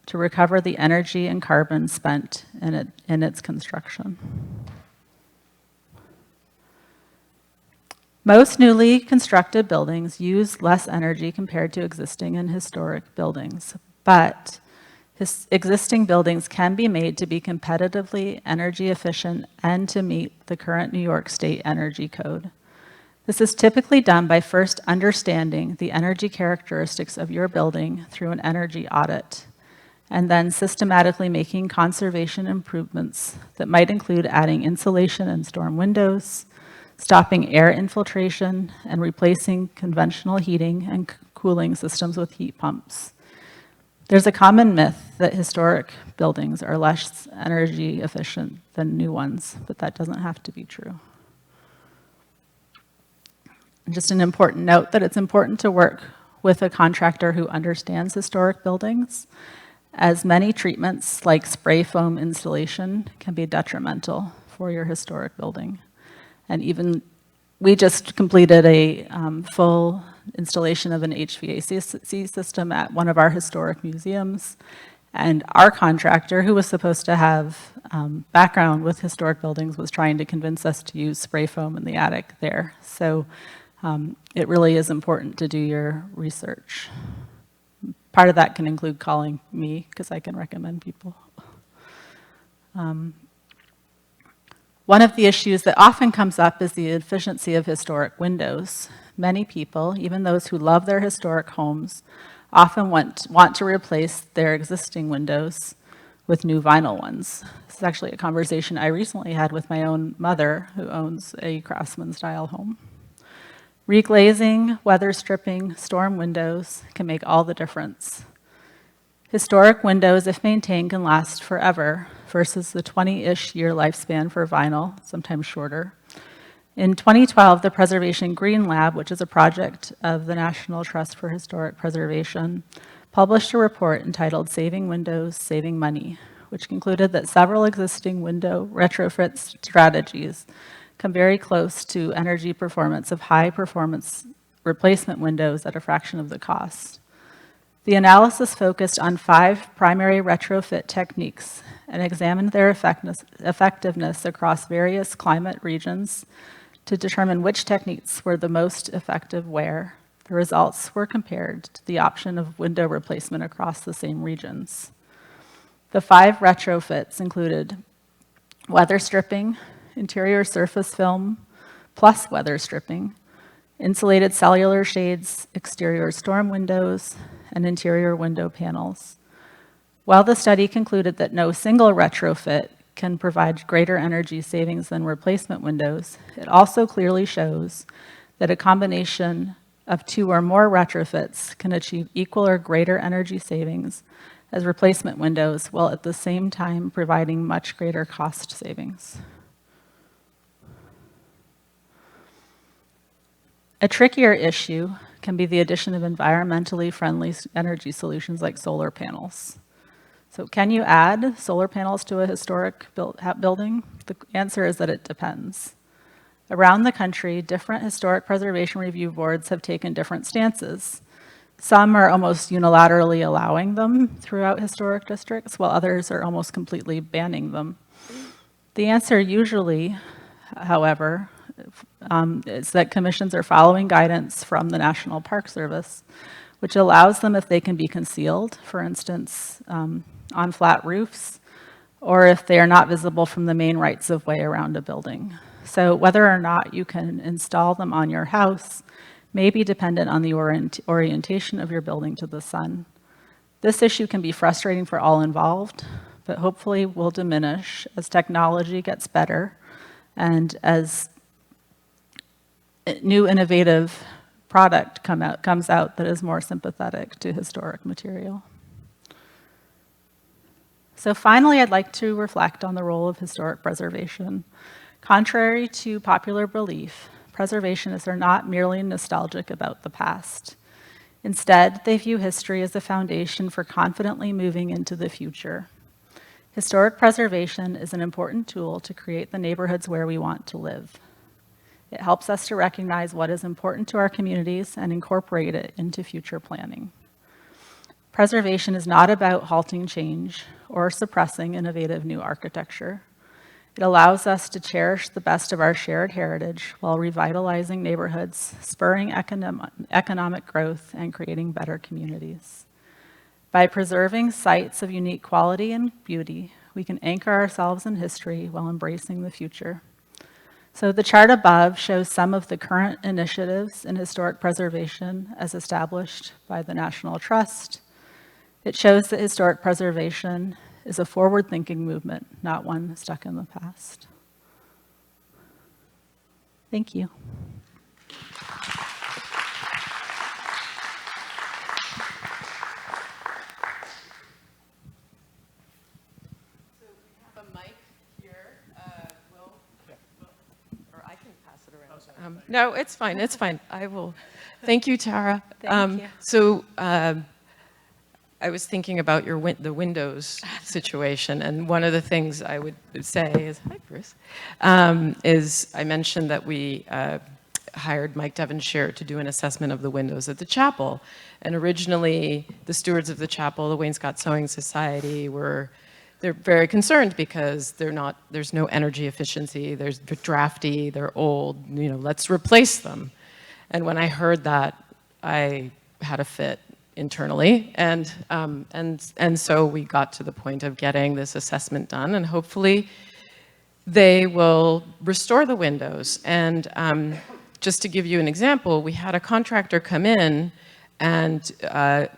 to recover the energy and carbon spent in its construction. Most newly constructed buildings use less energy compared to existing and historic buildings, but existing buildings can be made to be competitively energy efficient and to meet the current New York State Energy Code. This is typically done by first understanding the energy characteristics of your building through an energy audit, and then systematically making conservation improvements that might include adding insulation and storm windows, stopping air infiltration, and replacing conventional heating and cooling systems with heat pumps. There's a common myth that historic buildings are less energy efficient than new ones, but that doesn't have to be true. Just an important note that it's important to work with a contractor who understands historic buildings, as many treatments like spray foam installation can be detrimental for your historic building. And even we just completed a full installation of an HVAC system at one of our historic museums. And our contractor, who was supposed to have background with historic buildings, was trying to convince us to use spray foam in the attic there. So it really is important to do your research. Part of that can include calling me, because I can recommend people. One of the issues that often comes up is the efficiency of historic windows. many people, even those who love their historic homes, often want to replace their existing windows with new vinyl ones. This is actually a conversation I recently had with my own mother, who owns a Craftsman-style home. Reglazing, weather stripping, storm windows can make all the difference. Historic windows, if maintained, can last forever versus the 20-ish year lifespan for vinyl, sometimes shorter. In 2012, the Preservation Green Lab, which is a project of the National Trust for Historic Preservation, published a report entitled Saving Windows, Saving Money, which concluded that several existing window retrofit strategies come very close to energy performance of high-performance replacement windows at a fraction of the cost. The analysis focused on 5 primary retrofit techniques and examined their effectiveness across various climate regions to determine which techniques were the most effective where. The results were compared to the option of window replacement across the same regions. The 5 retrofits included weather stripping, interior surface film plus weather stripping, insulated cellular shades, exterior storm windows, and interior window panels. While the study concluded that no single retrofit can provide greater energy savings than replacement windows, it also clearly shows that a combination of 2 or more retrofits can achieve equal or greater energy savings as replacement windows, while at the same time providing much greater cost savings. A trickier issue can be the addition of environmentally friendly energy solutions like solar panels. So can you add solar panels to a historic building? The answer is that it depends. Around the country, different historic preservation review boards have taken different stances. Some are almost unilaterally allowing them throughout historic districts, while others are almost completely banning them. The answer usually, however, is that commissions are following guidance from the National Park Service, which allows them if they can be concealed, for instance, on flat roofs, or if they are not visible from the main rights of way around a building. So whether or not you can install them on your house may be dependent on the orientation of your building to the sun. This issue can be frustrating for all involved, but hopefully will diminish as technology gets better and as new innovative product comes out that is more sympathetic to historic material. So finally, I'd like to reflect on the role of historic preservation. Contrary to popular belief, preservationists are not merely nostalgic about the past. Instead, they view history as a foundation for confidently moving into the future. Historic preservation is an important tool to create the neighborhoods where we want to live. It helps us to recognize what is important to our communities and incorporate it into future planning. Preservation is not about halting change or suppressing innovative new architecture. It allows us to cherish the best of our shared heritage while revitalizing neighborhoods, spurring economic growth, and creating better communities. By preserving sites of unique quality and beauty, we can anchor ourselves in history while embracing the future. So the chart above shows some of the current initiatives in historic preservation as established by the National Trust. It shows that historic preservation is a forward-thinking movement, not one stuck in the past. Thank you. No, it's fine, it's fine. I will. Thank you, Tara. Thank you. So I was thinking about the Windows situation, and one of the things I would say is, hi, Bruce, is I mentioned that we hired Mike Devonshire to do an assessment of the windows at the chapel. And originally, the stewards of the chapel, the Wainscott Sewing Society, they're very concerned because there's no energy efficiency, they're drafty, they're old, let's replace them. And when I heard that, I had a fit internally, and so we got to the point of getting this assessment done, and hopefully they will restore the windows. And just to give you an example, we had a contractor come in and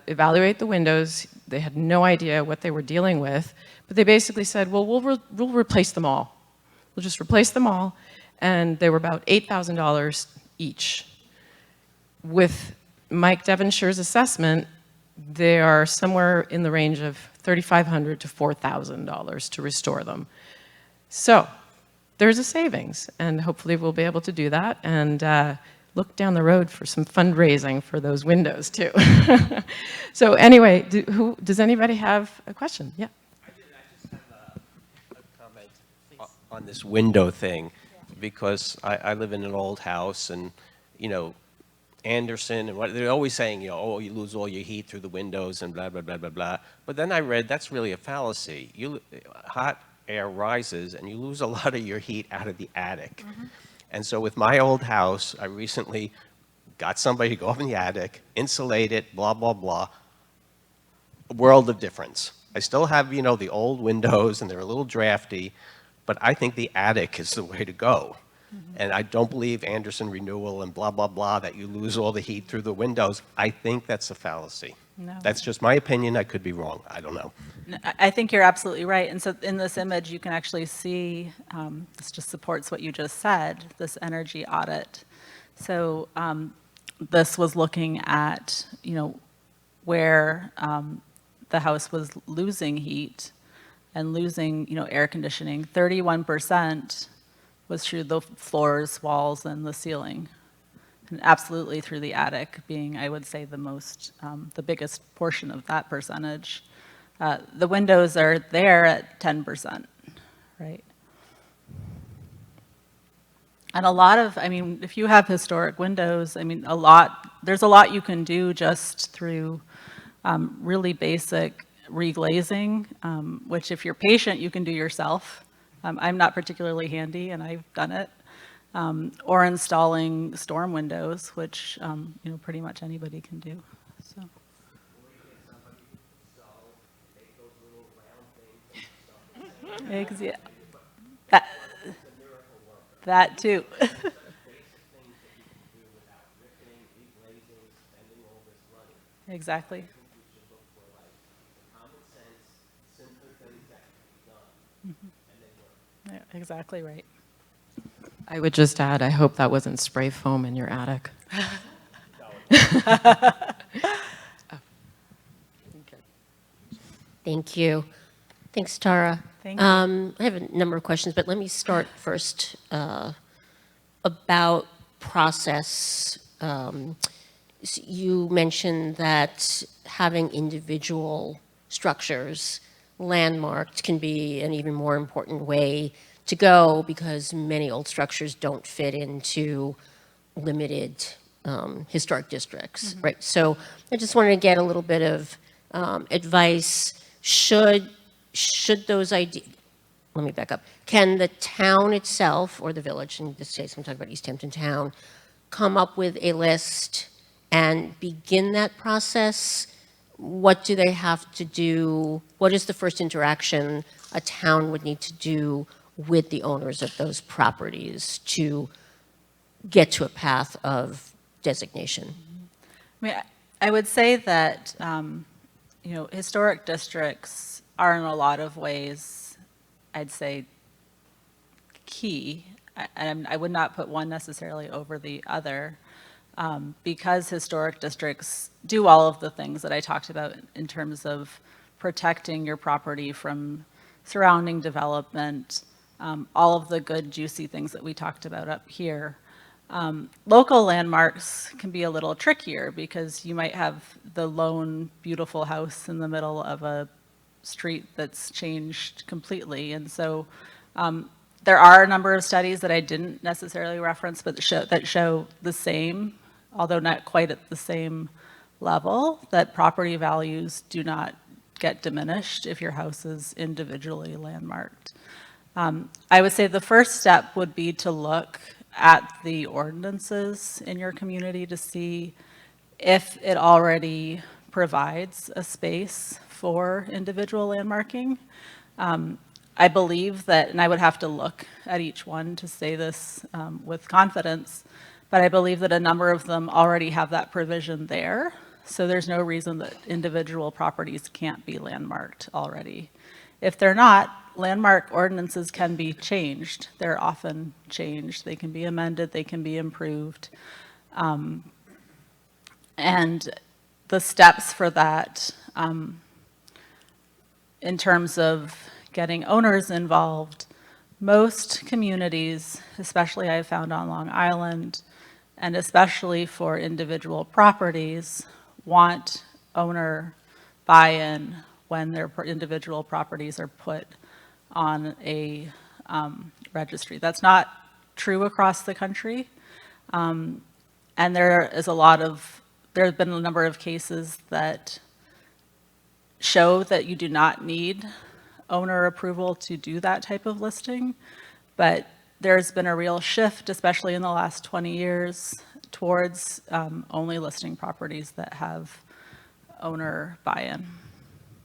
evaluate the windows. They had no idea what they were dealing with, but they basically said, well, we'll replace them all. We'll just replace them all, and they were about $8,000 each. With Mike Devonshire's assessment, they are somewhere in the range of $3,500 to $4,000 to restore them. So there's a savings, and hopefully we'll be able to do that and look down the road for some fundraising for those windows too. So anyway, does anybody have a question? Yeah. I just have a comment on this window thing, because I live in an old house, and, you know, Anderson, and what they're always saying, you know, oh, you lose all your heat through the windows and blah, blah, blah, blah, blah. But then I read that's really a fallacy. Hot air rises, and you lose a lot of your heat out of the attic. Mm-hmm. And so with my old house, I recently got somebody to go up in the attic, insulate it, blah, blah, blah. A world of difference. I still have, you know, the old windows, and they're a little drafty, but I think the attic is the way to go. Mm-hmm. And I don't believe Anderson renewal and blah, blah, blah, that you lose all the heat through the windows. I think that's a fallacy. No. That's just my opinion. I could be wrong. I don't know. No, I think you're absolutely right. And so in this image, you can actually see, this just supports what you just said, this energy audit. So this was looking at, you know, where the house was losing heat and losing, you know, air conditioning. 31% was through the floors, walls, and the ceiling. And absolutely through the attic being, I would say, the most, the biggest portion of that percentage. The windows are there at 10%, right? And a lot of, I mean, if you have historic windows, I mean, there's a lot you can do just through really basic reglazing, which if you're patient, you can do yourself. I'm not particularly handy, and I've done it. Or installing storm windows, which you know, pretty much anybody can do. So. That too. Exactly. Mm-hmm. Yeah, exactly right. I would just add, I hope that wasn't spray foam in your attic. Thank you. Thanks, Tara. Thank you. I have a number of questions, but let me start first about process. You mentioned that having individual structures landmarked can be an even more important way to go, because many old structures don't fit into limited historic districts, mm-hmm. right? So I just wanted to get a little bit of advice. Should those ideas, let me back up. Can the town itself, or the village, in this case I'm talking about East Hampton Town, come up with a list and begin that process? What do they have to do? What is the first interaction a town would need to do with the owners of those properties to get to a path of designation? I mean, I would say that you know, historic districts are in a lot of ways, I'd say, key. And I would not put one necessarily over the other, because historic districts do all of the things that I talked about in terms of protecting your property from surrounding development, all of the good, juicy things that we talked about up here. Local landmarks can be a little trickier, because you might have the lone beautiful house in the middle of a street that's changed completely. And so there are a number of studies that I didn't necessarily reference, but that show the same, although not quite at the same level, that property values do not get diminished if your house is individually landmarked. I would say the first step would be to look at the ordinances in your community to see if it already provides a space for individual landmarking. I believe that, and I would have to look at each one to say this with confidence, but I believe that a number of them already have that provision there. So there's no reason that individual properties can't be landmarked already. If they're not, landmark ordinances can be changed. They're often changed. They can be amended, they can be improved. And the steps for that, in terms of getting owners involved, most communities, especially I've found on Long Island, and especially for individual properties, want owner buy-in when their individual properties are put on a registry. That's not true across the country. And there have been a number of cases that show that you do not need owner approval to do that type of listing. But there's been a real shift, especially in the last 20 years, towards only listing properties that have owner buy-in.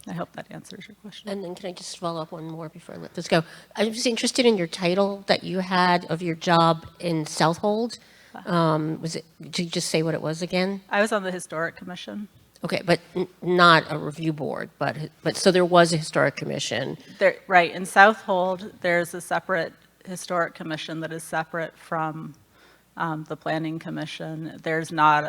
I hope that answers your question. And then can I just follow up one more before I let this go? I'm just interested in your title that you had of your job in Southold. Did you just say what it was again? I was on the Historic Commission. Okay, but not a review board, but so there was a historic commission. Right, in Southold, there's a separate Historic Commission that is separate from the Planning Commission. There's not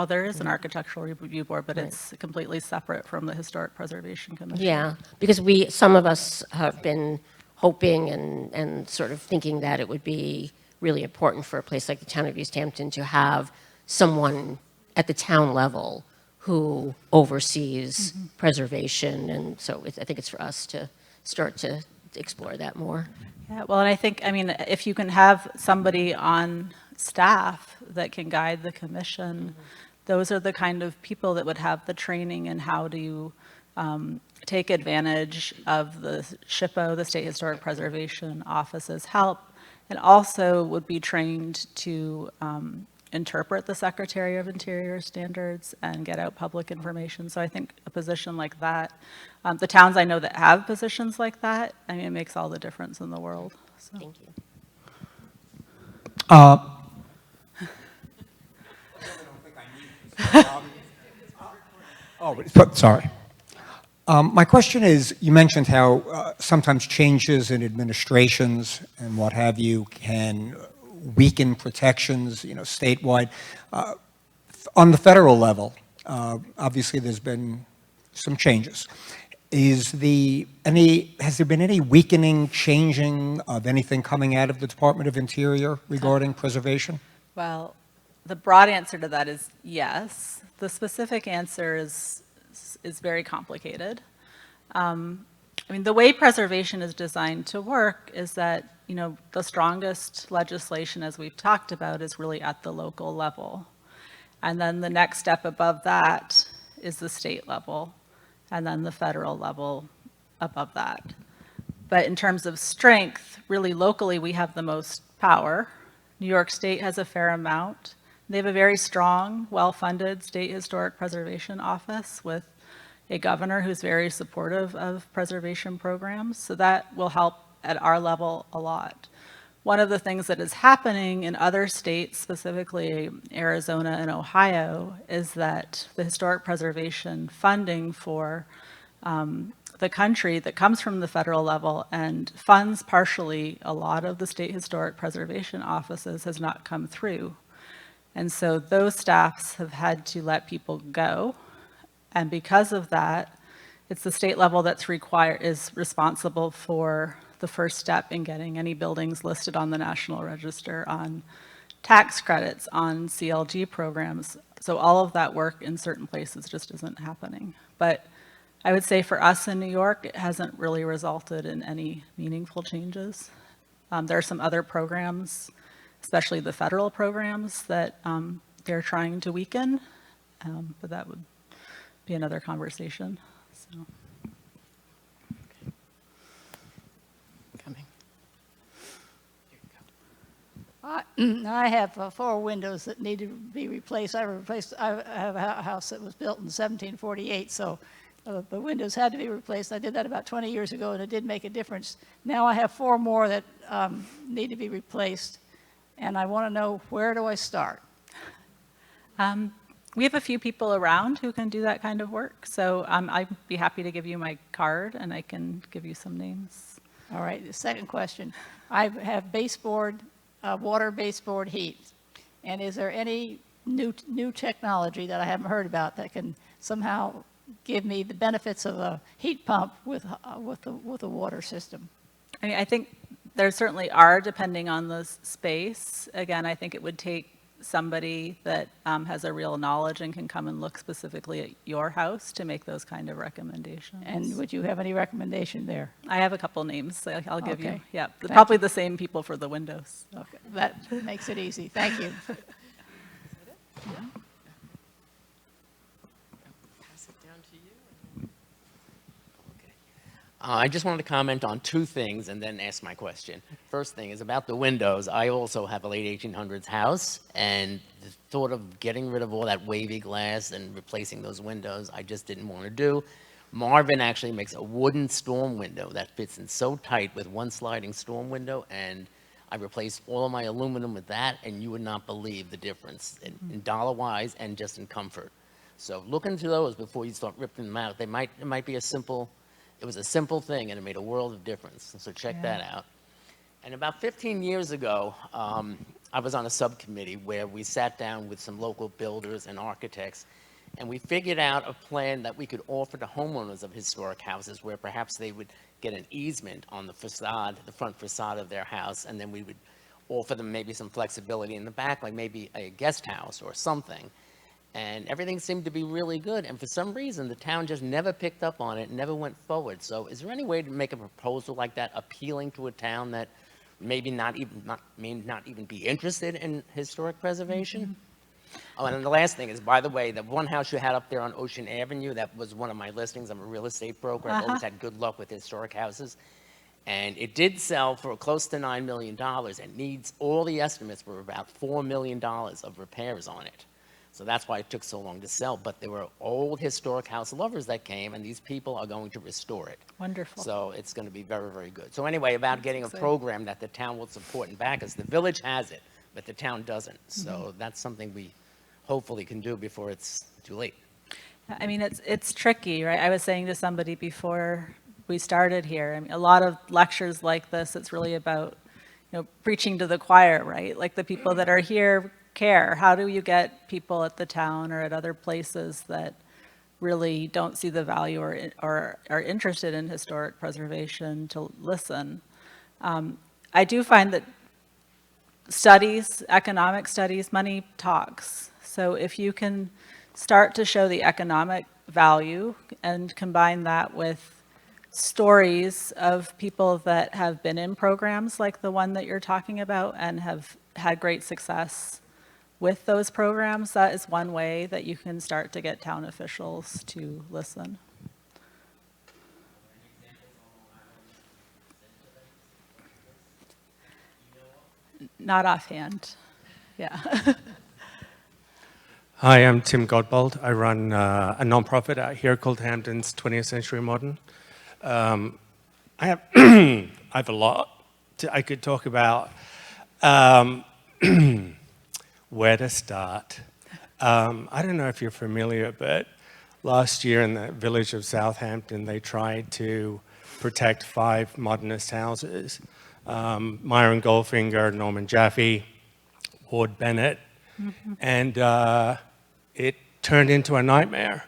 there is an Architectural Review Board, but it's completely separate from the Historic Preservation Commission. Yeah, because some of us have been hoping and sort of thinking that it would be really important for a place like the town of East Hampton to have someone at the town level who oversees preservation, and so I think it's for us to start to explore that more. Yeah, well, and I think, if you can have somebody on staff that can guide the commission, those are the kind of people that would have the training in how to take advantage of the SHPO, the State Historic Preservation Office's help, and also would be trained to interpret the Secretary of Interior standards and get out public information. So I think a position like that, the towns I know that have positions like that, it makes all the difference in the world. So. Thank you. Sorry. My question is, you mentioned how sometimes changes in administrations and what have you can weaken protections, statewide. On the federal level, obviously there's been some changes. Has there been any weakening, changing of anything coming out of the Department of Interior regarding preservation? Well, the broad answer to that is yes. The specific answer is very complicated. The way preservation is designed to work is that, the strongest legislation, as we've talked about, is really at the local level. And then the next step above that is the state level, and then the federal level above that. But in terms of strength, really locally, we have the most power. New York State has a fair amount. They have a very strong, well-funded State Historic Preservation Office with a governor who's very supportive of preservation programs. So that will help at our level a lot. One of the things that is happening in other states, specifically Arizona and Ohio, is that the historic preservation funding for the country that comes from the federal level and funds partially a lot of the state historic preservation offices has not come through. And so those staffs have had to let people go. And because of that, it's the state level that's is responsible for the first step in getting any buildings listed on the National Register, on tax credits, on CLG programs. So all of that work in certain places just isn't happening. But I would say for us in New York, it hasn't really resulted in any meaningful changes. There are some other programs, especially the federal programs, that they're trying to weaken, but that would be another conversation. So. Coming. I have 4 windows that need to be replaced. I have a house that was built in 1748, so the windows had to be replaced. I did that about 20 years ago, and it did make a difference. Now I have 4 more that need to be replaced. and I want to know, where do I start? We have a few people around who can do that kind of work, so I'd be happy to give you my card, and I can give you some names. All right, the second question. I have baseboard, water baseboard heat. And is there any new technology that I haven't heard about that can somehow give me the benefits of a heat pump with a water system? I mean, I think there certainly are, depending on the space. Again, I think it would take somebody that has a real knowledge and can come and look specifically at your house to make those kind of recommendations. And would you have any recommendation there? I have a couple names I'll give you. Okay. Yeah, Thank probably you. the same people for the windows. Okay, that makes it easy. Thank you. Pass it down to you. I just wanted to comment on two things and then ask my question. First thing is about the windows. I also have a late 1800s house, and the thought of getting rid of all that wavy glass and replacing those windows, I just didn't want to do. Marvin actually makes a wooden storm window that fits in so tight with one sliding storm window, and I replaced all of my aluminum with that, and you would not believe the difference in dollar-wise and just in comfort. So look into those before you start ripping them out. It might be a simple. It was a simple thing, and it made a world of difference. So check that out. And about 15 years ago, I was on a subcommittee where we sat down with some local builders and architects, and we figured out a plan that we could offer to homeowners of historic houses where perhaps they would get an easement on the facade, the front facade of their house, and then we would offer them maybe some flexibility in the back, like maybe a guest house or something. And everything seemed to be really good. And for some reason, the town just never picked up on it, never went forward. So is there any way to make a proposal like that appealing to a town that maybe may not even be interested in historic preservation? Oh, and then the last thing is, by the way, the one house you had up there on Ocean Avenue, that was one of my listings. I'm a real estate broker. I've always had good luck with historic houses. And it did sell for close to $9 million and needs, all the estimates were about $4 million of repairs on it. So that's why it took so long to sell. But there were old historic house lovers that came, and these people are going to restore it. Wonderful. So it's going to be very, very good. So anyway, about getting a exciting. program that the town will support and back us. The village has it, but the town doesn't. So that's something we hopefully can do before it's too late. I mean, it's tricky, right? I was saying to somebody before we started here, I mean, a lot of lectures like this, it's really about, preaching to the choir, right? Like the people that are here care. How do you get people at the town or at other places that really don't see the value or are interested in historic preservation to listen? I do find that studies, economic studies, money talks. So if you can start to show the economic value and combine that with stories of people that have been in programs like the one that you're talking about and have had great success with those programs, that is one way that you can start to get town officials to listen. Not offhand, yeah. Hi, I'm Tim Godbold. I run a nonprofit out here called Hampton's 20th Century Modern. I have I have a lot I could talk about. Where to start? I don't know if you're familiar, but last year in the village of Southampton, they tried to protect 5 modernist houses. Myron Goldfinger, Norman Jaffe, Ward Bennett, and it turned into a nightmare.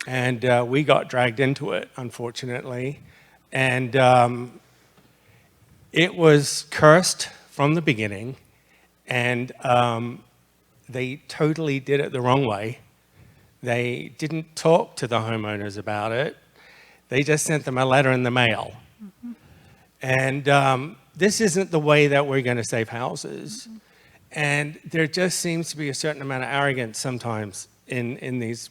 And we got dragged into it, unfortunately. And it was cursed from the beginning, and they totally did it the wrong way. They didn't talk to the homeowners about it. They just sent them a letter in the mail. And this isn't the way that we're going to save houses. And there just seems to be a certain amount of arrogance sometimes in these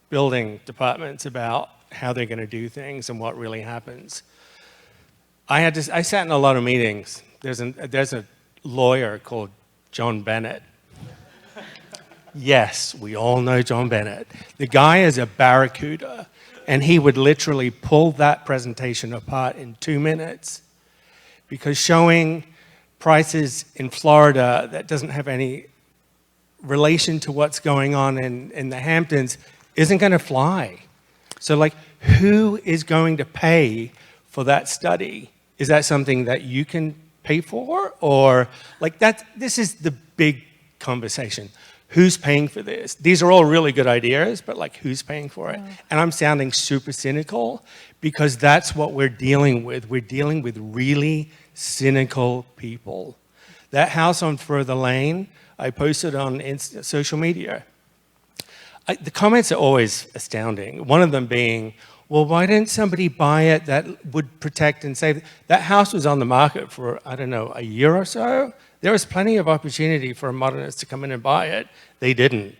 building departments about how they're going to do things and what really happens. I sat in a lot of meetings. There's a lawyer called John Bennett. Yes, we all know John Bennett. The guy is a barracuda, and he would literally pull that presentation apart in 2 minutes, because showing prices in Florida that doesn't have any relation to what's going on in the Hamptons isn't going to fly. So like, who is going to pay for that study? Is that something that you can pay for? Or like this is the big conversation. Who's paying for this? These are all really good ideas, but like, who's paying for it? And I'm sounding super cynical because that's what we're dealing with. We're dealing with really cynical people. That house on Further Lane, I posted on social media. The comments are always astounding. One of them being, well, why didn't somebody buy it that would protect and save? That house was on the market for, I don't know, a year or so. There was plenty of opportunity for a modernist to come in and buy it. They didn't.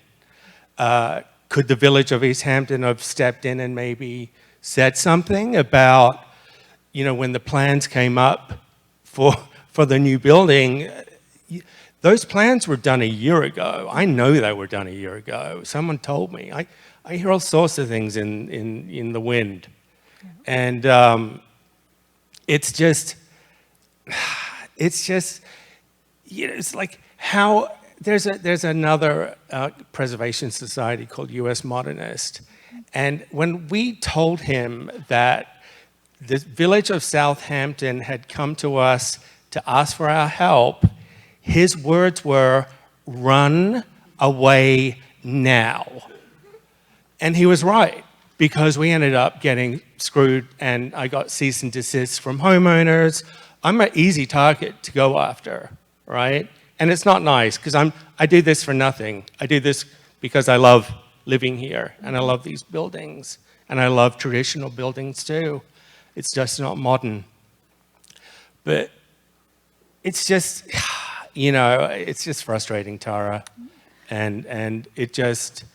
Could the village of East Hampton have stepped in and maybe said something about, you know, when the plans came up for the new building? Those plans were done a year ago. I know they were done a year ago. Someone told me. I hear all sorts of things in the wind. And it's just, you know, it's like how, there's another preservation society called US Modernist. And when we told him that the village of Southampton had come to us to ask for our help, his words were, run away now. And he was right, because we ended up getting screwed and I got cease and desist from homeowners. I'm an easy target to go after, right? And it's not nice, because I do this for nothing. I do this because I love living here and I love these buildings and I love traditional buildings too. It's just not modern. But it's just, you know, it's just frustrating, Tara. And it just,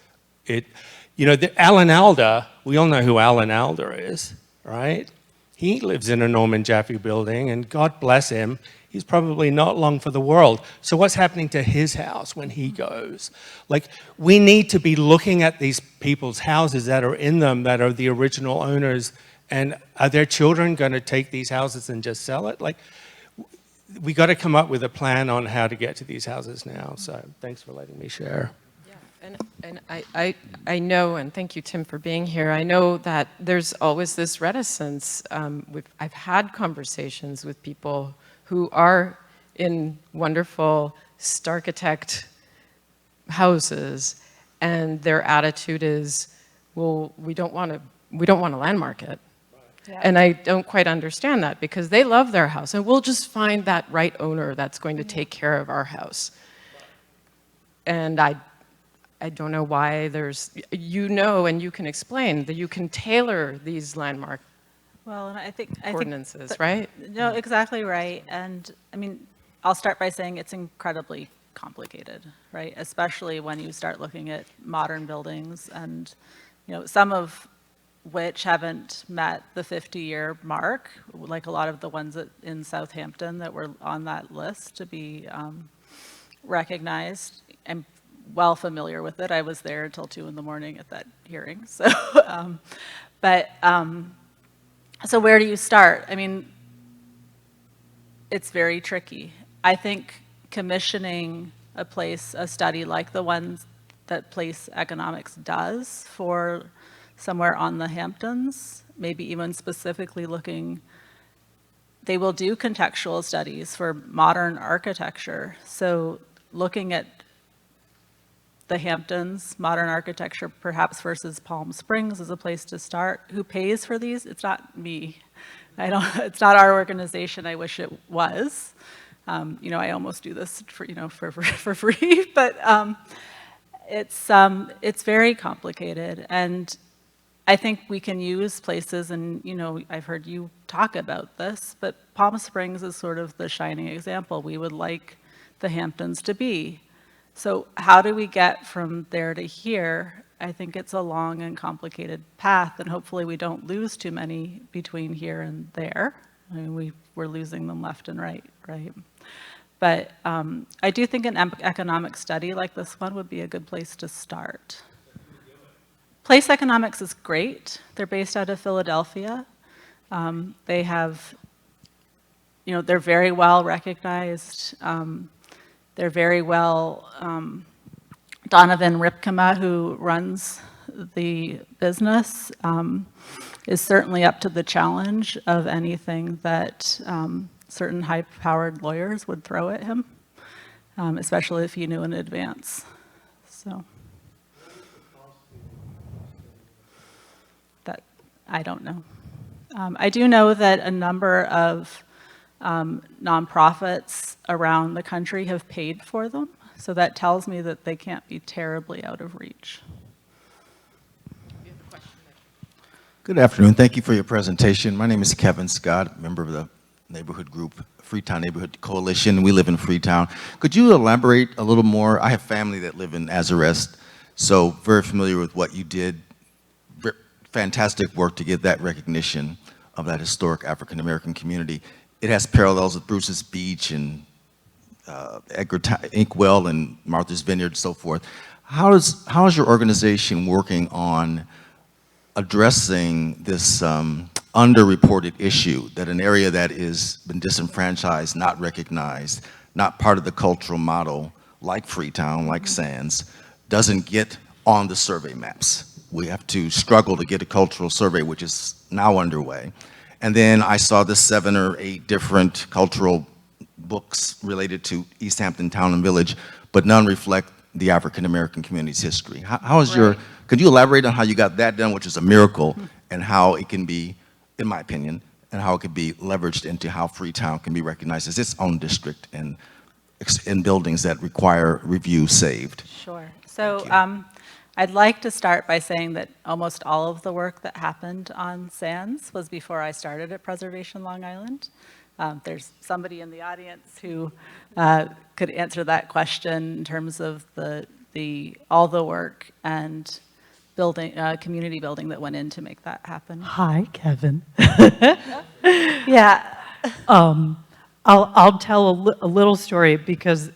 you know, Alan Alda, we all know who Alan Alda is, right? He lives in a Norman Jaffe building, and God bless him, he's probably not long for the world. So what's happening to his house when he goes? Like, we need to be looking at these people's houses that are in them, that are the original owners, and are their children going to take these houses and just sell it? Like, we got to come up with a plan on how to get to these houses now. So thanks for letting me share. And I know, and thank you, Tim, for being here. I know that there's always this reticence. I've had conversations with people who are in wonderful Starchitect houses, and their attitude is, well, we don't want to landmark it. Yeah. And I don't quite understand that, because they love their house, and we'll just find that right owner that's going to take care of our house. And I don't know why there's, you know, and you can explain that you can tailor these landmark Well, and I think ordinances, right? No, exactly right. And I mean, I'll start by saying it's incredibly complicated, right? Especially when you start looking at modern buildings, and, you know, some of which haven't met the 50-year mark, like a lot of the ones in Southampton that were on that list to be recognized. I'm well familiar with it. I was there until 2 in the morning at that hearing. So, so where do you start? I mean, it's very tricky. I think commissioning a study like the ones that Place Economics does for somewhere on the Hamptons, maybe even specifically looking, they will do contextual studies for modern architecture. So looking at the Hamptons, modern architecture perhaps versus Palm Springs is a place to start. Who pays for these? It's not me. It's not our organization. I wish it was. You know, I almost do this for, you know, for free, but it's very complicated. And I think we can use places, and, you know, I've heard you talk about this, but Palm Springs is sort of the shining example we would like the Hamptons to be. So how do we get from there to here? I think it's a long and complicated path, and hopefully we don't lose too many between here and there. I mean, we're losing them left and right? But I do think an economic study like this one would be a good place to start. Place Economics is great. They're based out of Philadelphia. They have they're very well recognized. They're very well, Donovan Ripkema, who runs the business, is certainly up to the challenge of anything that certain high-powered lawyers would throw at him, especially if he knew in advance. So that, I don't know. I do know that a number of nonprofits around the country have paid for them, so that tells me that they can't be terribly out of reach. Good afternoon. Thank you for your presentation. My name is Kevin Scott, member of the neighborhood group, Freetown Neighborhood Coalition. We live in Freetown. Could you elaborate a little more? I have family that live in Azarest, so very familiar with what you did. Fantastic work to get that recognition of that historic African-American community. It has parallels with Bruce's Beach and Edgar Inkwell and Martha's Vineyard and so forth. How is your organization working on addressing this underreported issue, that an area that has been disenfranchised, not recognized, not part of the cultural model, like Freetown, like Sands, doesn't get on the survey maps? We have to struggle to get a cultural survey, which is now underway. And then I saw the 7 or 8 different cultural books related to East Hampton Town and Village, but none reflect the African-American community's history. How is your, could you elaborate on how you got that done, which is a miracle, and how it can be, in my opinion, and how it could be leveraged into how Freetown can be recognized as its own district and buildings that require review saved? Sure. So I'd like to start by saying that almost all of the work that happened on Sands was before I started at Preservation Long Island. There's somebody in the audience who could answer that question in terms of all the work and building, community building that went in to make that happen. Hi, Kevin. Yeah. I'll tell a little story because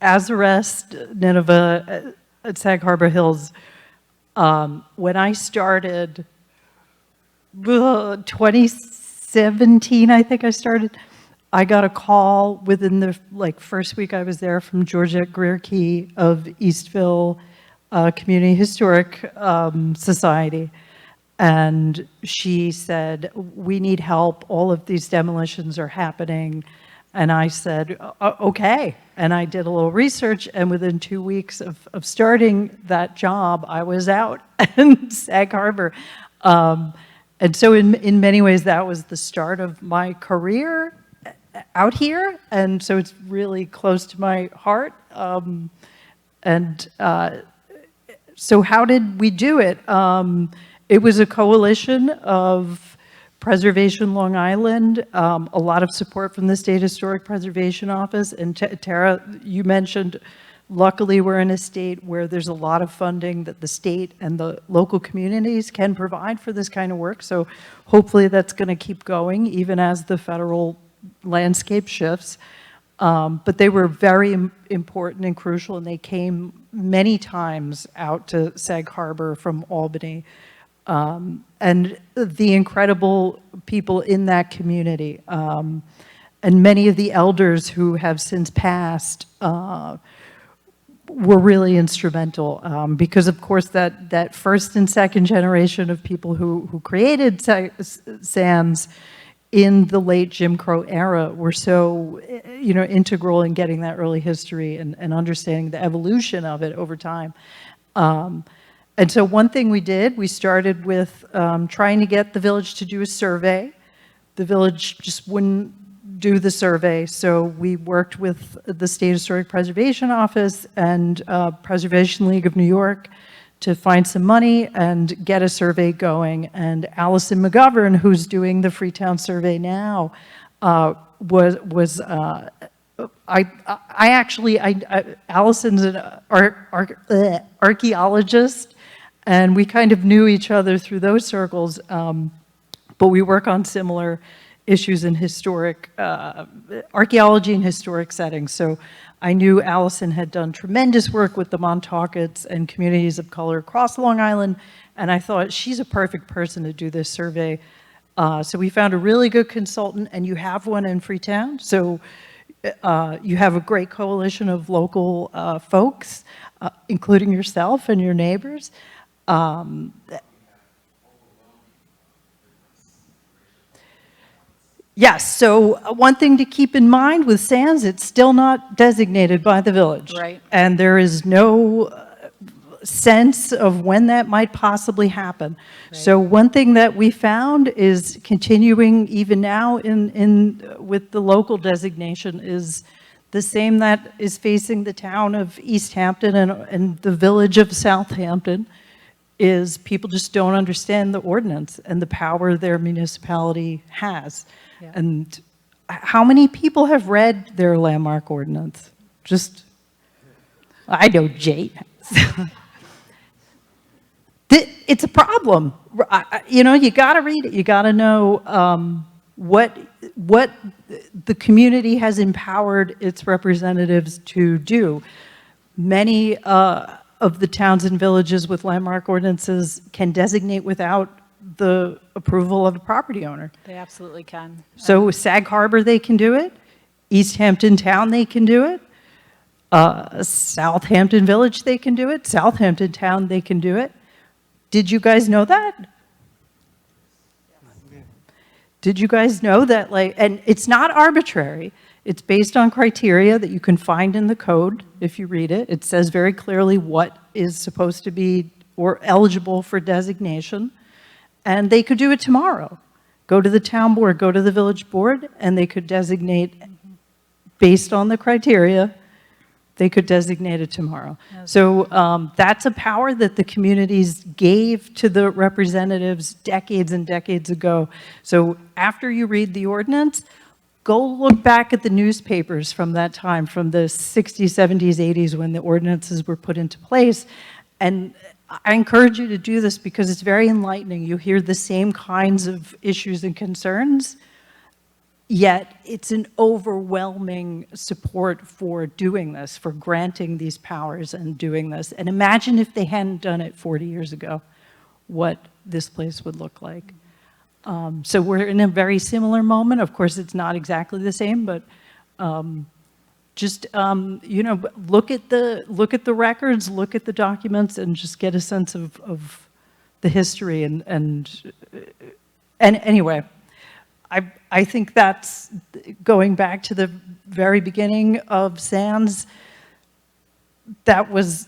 Azarest, Nineveh, at Sag Harbor Hills, when I started, 2017, I think I started, I got a call within the first week I was there from Georgette Greer-Key of Eastville Community Historic Society. And she said, we need help. All of these demolitions are happening. And I said, okay. And I did a little research, and within 2 weeks of starting that job, I was out in Sag Harbor. And so in many ways, that was the start of my career out here. And so it's really close to my heart. So how did we do it? It was a coalition of Preservation Long Island, a lot of support from the State Historic Preservation Office. And Tara, you mentioned, luckily we're in a state where there's a lot of funding that the state and the local communities can provide for this kind of work. So hopefully that's going to keep going even as the federal landscape shifts. But they were very important and crucial, and they came many times out to Sag Harbor from Albany. And the incredible people in that community, and many of the elders who have since passed were really instrumental, because of course that first and second generation of people who created Sands in the late Jim Crow era were so integral in getting that early history and understanding the evolution of it over time. And so one thing we did, we started with trying to get the village to do a survey. The village just wouldn't do the survey, so we worked with the State Historic Preservation Office and Preservation League of New York to find some money and get a survey going. And Allison McGovern, who's doing the Freetown survey now, Allison's an archaeologist, and we kind of knew each other through those circles, but we work on similar issues in historic, archaeology and historic settings. So I knew Allison had done tremendous work with the Montaukets and communities of color across Long Island, and I thought she's a perfect person to do this survey. So we found a really good consultant, and you have one in Freetown. So you have a great coalition of local folks, including yourself and your neighbors. Yes, so one thing to keep in mind with Sands, it's still not designated by the village. Right. And there is no sense of when that might possibly happen. So one thing that we found is continuing even now with the local designation is the same that is facing the town of East Hampton and the village of Southampton, is people just don't understand the ordinance and the power their municipality has. Yeah. And how many people have read their landmark ordinance? Just, I know Jade has. It's a problem. You know, you got to read it. You got to know what the community has empowered its representatives to do. Many of the towns and villages with landmark ordinances can designate without the approval of a property owner. They absolutely can. So Sag Harbor, they can do it. East Hampton Town, they can do it. Southampton Village, they can do it. Southampton Town, they can do it. Did you guys know that? Did you guys know that, like, and it's not arbitrary. It's based on criteria that you can find in the code if you read it. It says very clearly what is supposed to be or eligible for designation. And they could do it tomorrow. Go to the town board, go to the village board, and they could designate based on the criteria. They could designate it tomorrow. So that's a power that the communities gave to the representatives decades and decades ago. So after you read the ordinance, go look back at the newspapers from that time, from the 60s, 70s, 80s, when the ordinances were put into place. And I encourage you to do this because it's very enlightening. You hear the same kinds of issues and concerns, yet it's an overwhelming support for doing this, for granting these powers and doing this. And imagine if they hadn't done it 40 years ago, what this place would look like. So we're in a very similar moment. Of course, it's not exactly the same, but just you know, look at the records, look at the documents, and just get a sense of the history. And anyway, I think that's going back to the very beginning of Sands. That was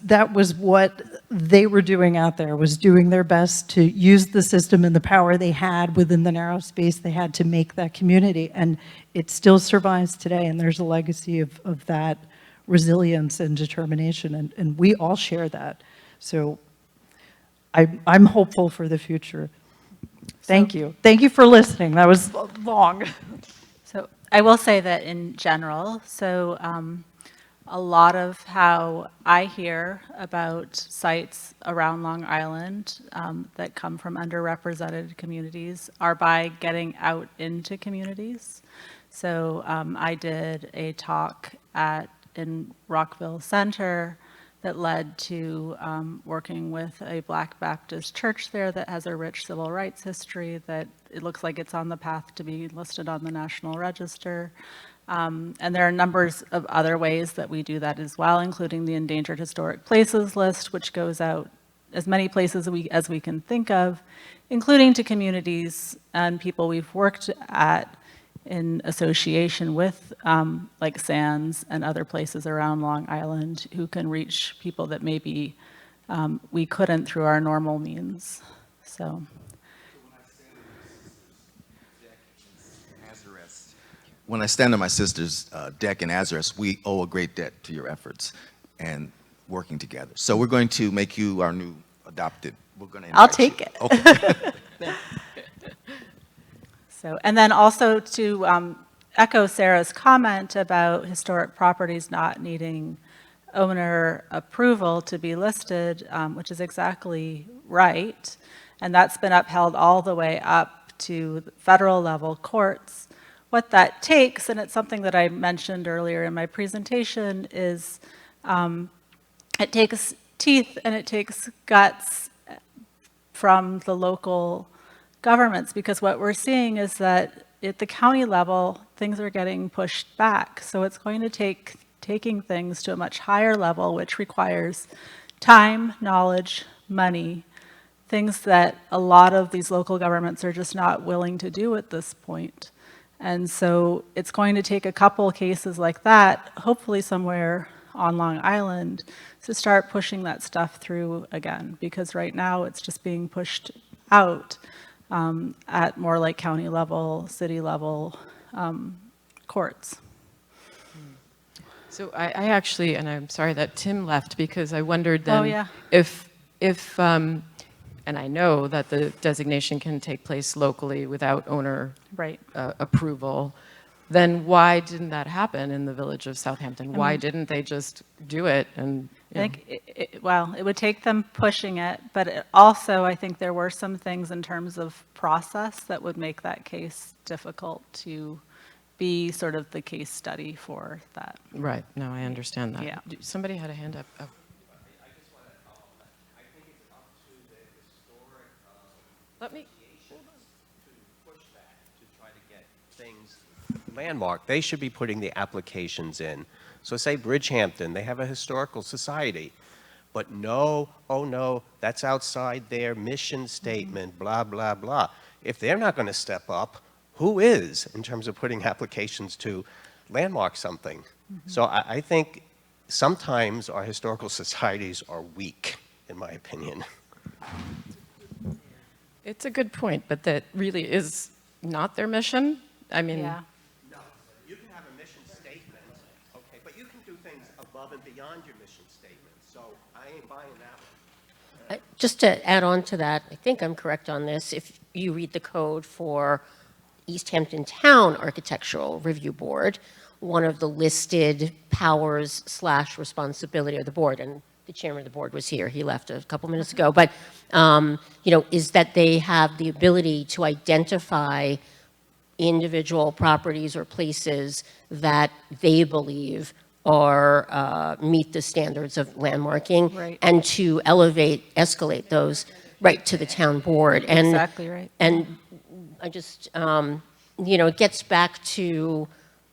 what they were doing out there, was doing their best to use the system and the power they had within the narrow space they had to make that community. And it still survives today, and there's a legacy of that resilience and determination, and we all share that. So I'm hopeful for the future. Thank you. Thank you for listening. That was long. So I will say that in general, so a lot of how I hear about sites around Long Island that come from underrepresented communities are by getting out into communities. So I did a talk in Rockville Center that led to working with a Black Baptist church there that has a rich civil rights history that it looks like it's on the path to be listed on the National Register. And there are numbers of other ways that we do that as well, including the Endangered Historic Places list, which goes out as many places as we can think of, including to communities and people we've worked at in association with, like Sands and other places around Long Island, who can reach people that maybe we couldn't through our normal means. So. When I stand on my sister's deck in Azores, we owe a great debt to your efforts and working together. So we're going to make you our new adopted. We're going to I'll take it. Okay. So, and then also to echo Sarah's comment about historic properties not needing owner approval to be listed, which is exactly right. And that's been upheld all the way up to federal level courts. What that takes, and it's something that I mentioned earlier in my presentation, is it takes teeth and it takes guts from the local governments, because what we're seeing is that at the county level, things are getting pushed back. So it's going to take taking things to a much higher level, which requires time, knowledge, money, things that a lot of these local governments are just not willing to do at this point. And so it's going to take a couple cases like that, hopefully somewhere on Long Island, to start pushing that stuff through again, because right now it's just being pushed out at more like county level, city level courts. So I actually, and I'm sorry that Tim left, because I wondered then Oh, yeah. if and I know that the designation can take place locally without owner Right. approval, then why didn't that happen in the village of Southampton? Why didn't they just do it? And I think, well, it would take them pushing it, but also I think there were some things in terms of process that would make that case difficult to be sort of the case study for that. right, no, I understand that. Yeah. Somebody had a hand up. Oh. Let me. Push that to try to get things landmarked. They should be putting the applications in. So say Bridgehampton, they have a historical society, but no, oh no, that's outside their mission statement, blah, blah, blah. If they're not going to step up, who is in terms of putting applications to landmark something? So I think sometimes our historical societies are weak, in my opinion. It's a good point, but that really is not their mission. I mean, Yeah. No, you can have a mission statement, okay, but you can do things above and beyond your mission statement. So I ain't buying that one. Just to add on to that, I think I'm correct on this. If you read the code for East Hampton Town Architectural Review Board, one of the listed powers / responsibility of the board, and the chairman of the board was here, he left a couple minutes ago, but, is that they have the ability to identify individual properties or places that they believe are, meet the standards of landmarking. Right. And to escalate those right to the town board. And, Exactly right. And I just, it gets back to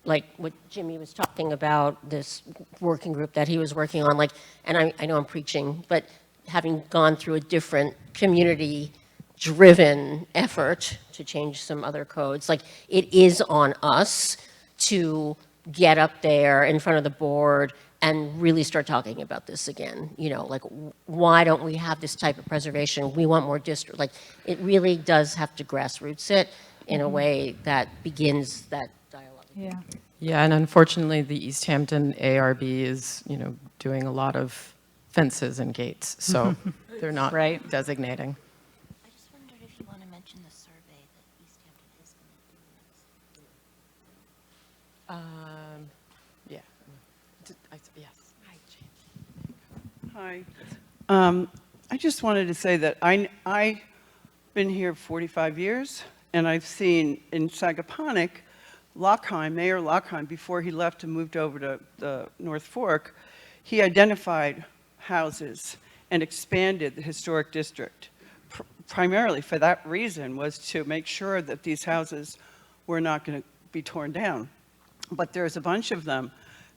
like what Jimmy was talking about, this working group that he was working on, and I know I'm preaching, but having gone through a different community-driven effort to change some other codes, it is on us to get up there in front of the board and really start talking about this again. Why don't we have this type of preservation? We want more district, it really does have to grassroots it in a way that begins that dialogue. Yeah. yeah, and unfortunately, the East Hampton ARB is, doing a lot of fences and gates, so they're not Right. designating. I just wondered if you want to mention the survey that East Hampton is going to do. Yeah. Yes. Hi, Jane. Hi. I just wanted to say that I've been here 45 years, and I've seen in Sagaponack, Mayor Lockheim, before he left and moved over to the North Fork, he identified houses and expanded the historic district. Primarily for that reason was to make sure that these houses were not going to be torn down. But there's a bunch of them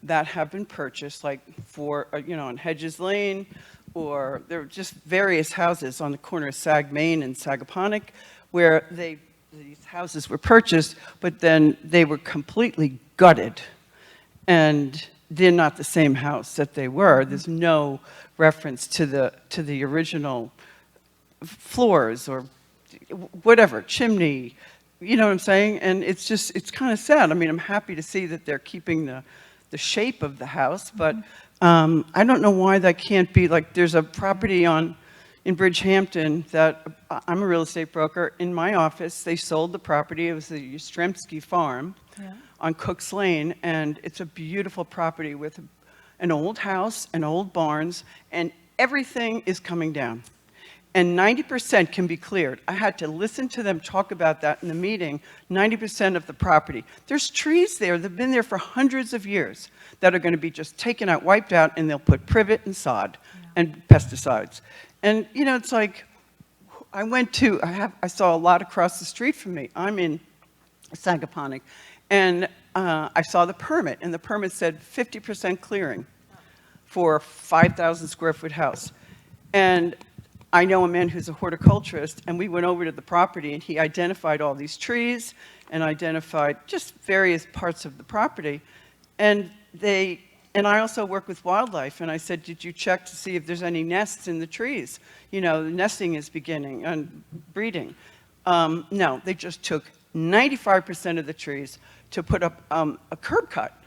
that have been purchased, like on Hedges Lane, or there are just various houses on the corner of Sag Main and Sagaponack, where these houses were purchased, but then they were completely gutted, and they're not the same house that they were. There's no reference to the original floors or whatever, chimney, you know what I'm saying? And it's kind of sad. I mean, I'm happy to see that they're keeping the shape of the house, but I don't know why that can't be, there's a property in Bridgehampton that I'm a real estate broker. In my office, they sold the property. It was the Yastrzemski farm on Cook's Lane, and it's a beautiful property with an old house and old barns, and everything is coming down. And 90% can be cleared. I had to listen to them talk about that in the meeting, 90% of the property. There's trees there that have been there for hundreds of years that are going to be just taken out, wiped out, and they'll put privet and sod and pesticides. And, it's like, I saw a lot across the street from me. I'm in Sagaponack. And I saw the permit, and the permit said 50% clearing for a 5,000 square foot house. And I know a man who's a horticulturist, and we went over to the property, and he identified all these trees and identified just various parts of the property. And I also work with wildlife, and I said, did you check to see if there's any nests in the trees? You know, the nesting is beginning and breeding. No, they just took 95% of the trees to put up a curb cut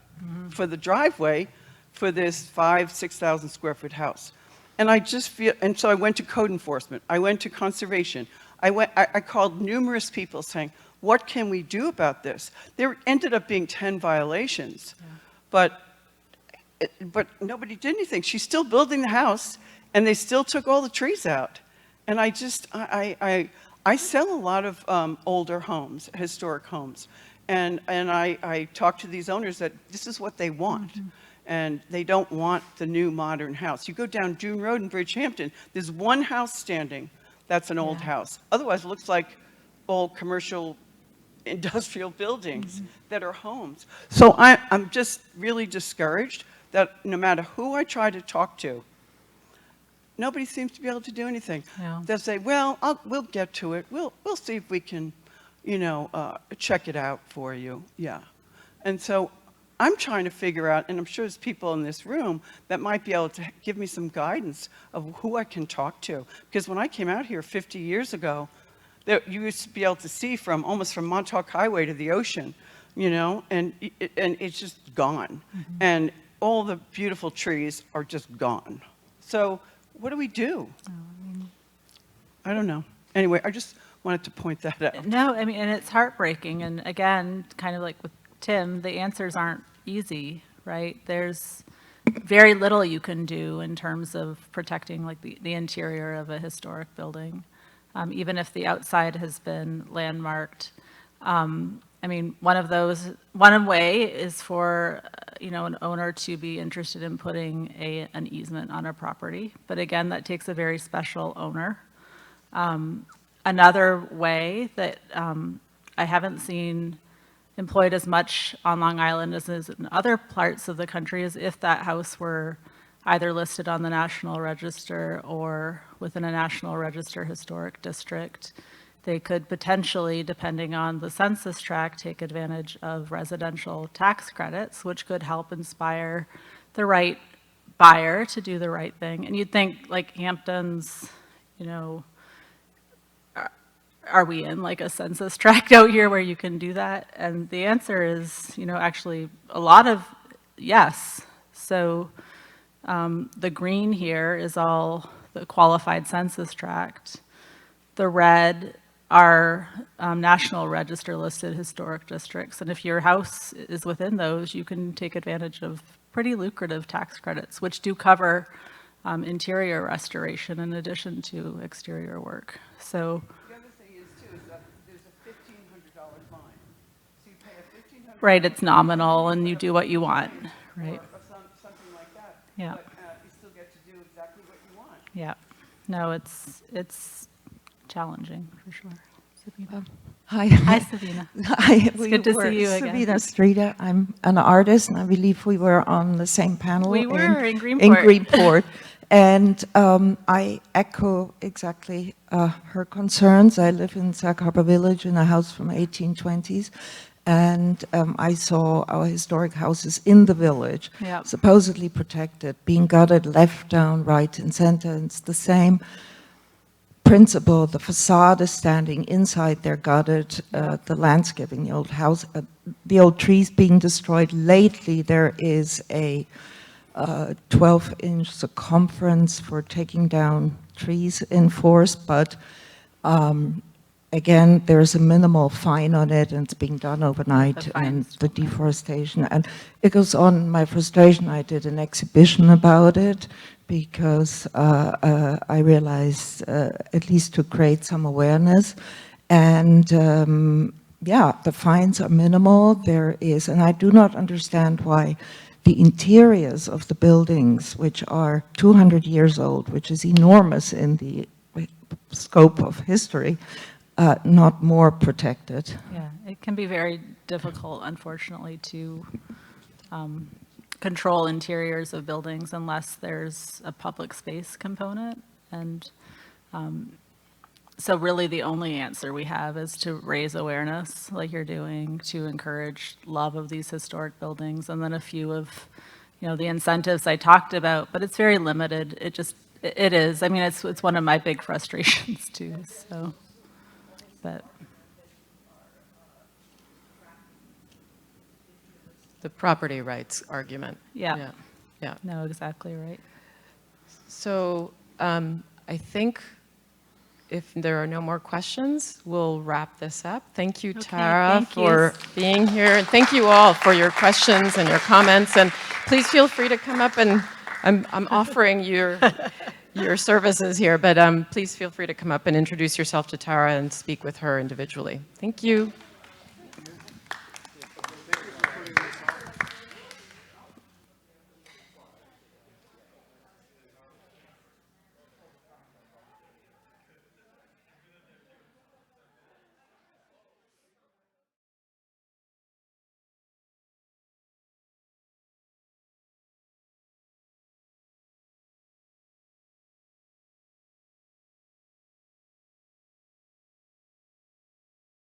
for the driveway for this 6,000 square foot house. And I just feel, and so I went to code enforcement, I went to conservation, I called numerous people saying, what can we do about this? There ended up being 10 violations, but nobody did anything. She's still building the house, and they still took all the trees out. And I sell a lot of older homes, historic homes, and I talk to these owners that this is what they want. And they don't want the new modern house. You go down Dune Road in Bridgehampton, there's one house standing that's an old house. Otherwise, it looks like old commercial industrial buildings that are homes. So I'm just really discouraged that no matter who I try to talk to, nobody seems to be able to do anything. Yeah. They'll say, well, we'll get to it. We'll see if we can, check it out for you. Yeah. And so I'm trying to figure out, and I'm sure there's people in this room that might be able to give me some guidance of who I can talk to. Because when I came out here 50 years ago, you used to be able to see almost from Montauk Highway to the ocean, and it's just gone. And all the beautiful trees are just gone. So what do we do? I don't know. Anyway, I just wanted to point that out. No, I mean, and it's heartbreaking. And again, kind of like with Tim, the answers aren't easy, right? There's very little you can do in terms of protecting like the interior of a historic building, even if the outside has been landmarked. I mean, one way is for, an owner to be interested in putting an easement on a property. But again, that takes a very special owner. Another way that I haven't seen employed as much on Long Island as is in other parts of the country is if that house were either listed on the National Register or within a National Register historic district. They could potentially, depending on the census tract, take advantage of residential tax credits, which could help inspire the right buyer to do the right thing. And you'd think, like Hamptons, are we in like a census tract out here where you can do that? And the answer is, actually a lot of yes. So the green here is all the qualified census tract. The red are National Register listed historic districts. And if your house is within those, you can take advantage of pretty lucrative tax credits, which do cover interior restoration in addition to exterior work. So. The other thing is, too, is that there's a $1,500 fine. So you pay a $1,500 Right, it's nominal, and you do what you want, right? Or something like that. Yeah. But you still get to do exactly what you want. Yeah. No, it's challenging, for sure. Sabina. Hi. Hi, Sabina. Hi. It's good to see you again. Sabina Streeter. I'm an artist, and I believe we were on the same panel. We were in Greenport. In Greenport. And I echo exactly her concerns. I live in Sag Harbor Village in a house from 1820s. And I saw our historic houses in the village, Yep. supposedly protected, being gutted left, down, right, and center. And it's the same principle. The facade is standing inside, they're gutted, the landscaping, the old house, the old trees being destroyed. Lately, there is a 12-inch circumference for taking down trees enforced, but again, there's a minimal fine on it, and it's being done overnight, and the deforestation. And it goes on, my frustration, I did an exhibition about it, because I realized, at least to create some awareness, and yeah, the fines are minimal, there is, and I do not understand why the interiors of the buildings, which are 200 years old, which is enormous in the scope of history, not more protected? Yeah, it can be very difficult, unfortunately, to control interiors of buildings unless there's a public space component. And so really the only answer we have is to raise awareness, like you're doing, to encourage love of these historic buildings, and then a few of, the incentives I talked about, but it's very limited. It is. I mean, it's one of my big frustrations too, so, but. The property rights argument. Yeah. Yeah. No, exactly right. So I think if there are no more questions, we'll wrap this up. Thank you, Okay, Tara, thank you. for being here. And thank you all for your questions and your comments. And please feel free to come up, and I'm offering your services here, but please feel free to come up and introduce yourself to Tara and speak with her individually. Thank you.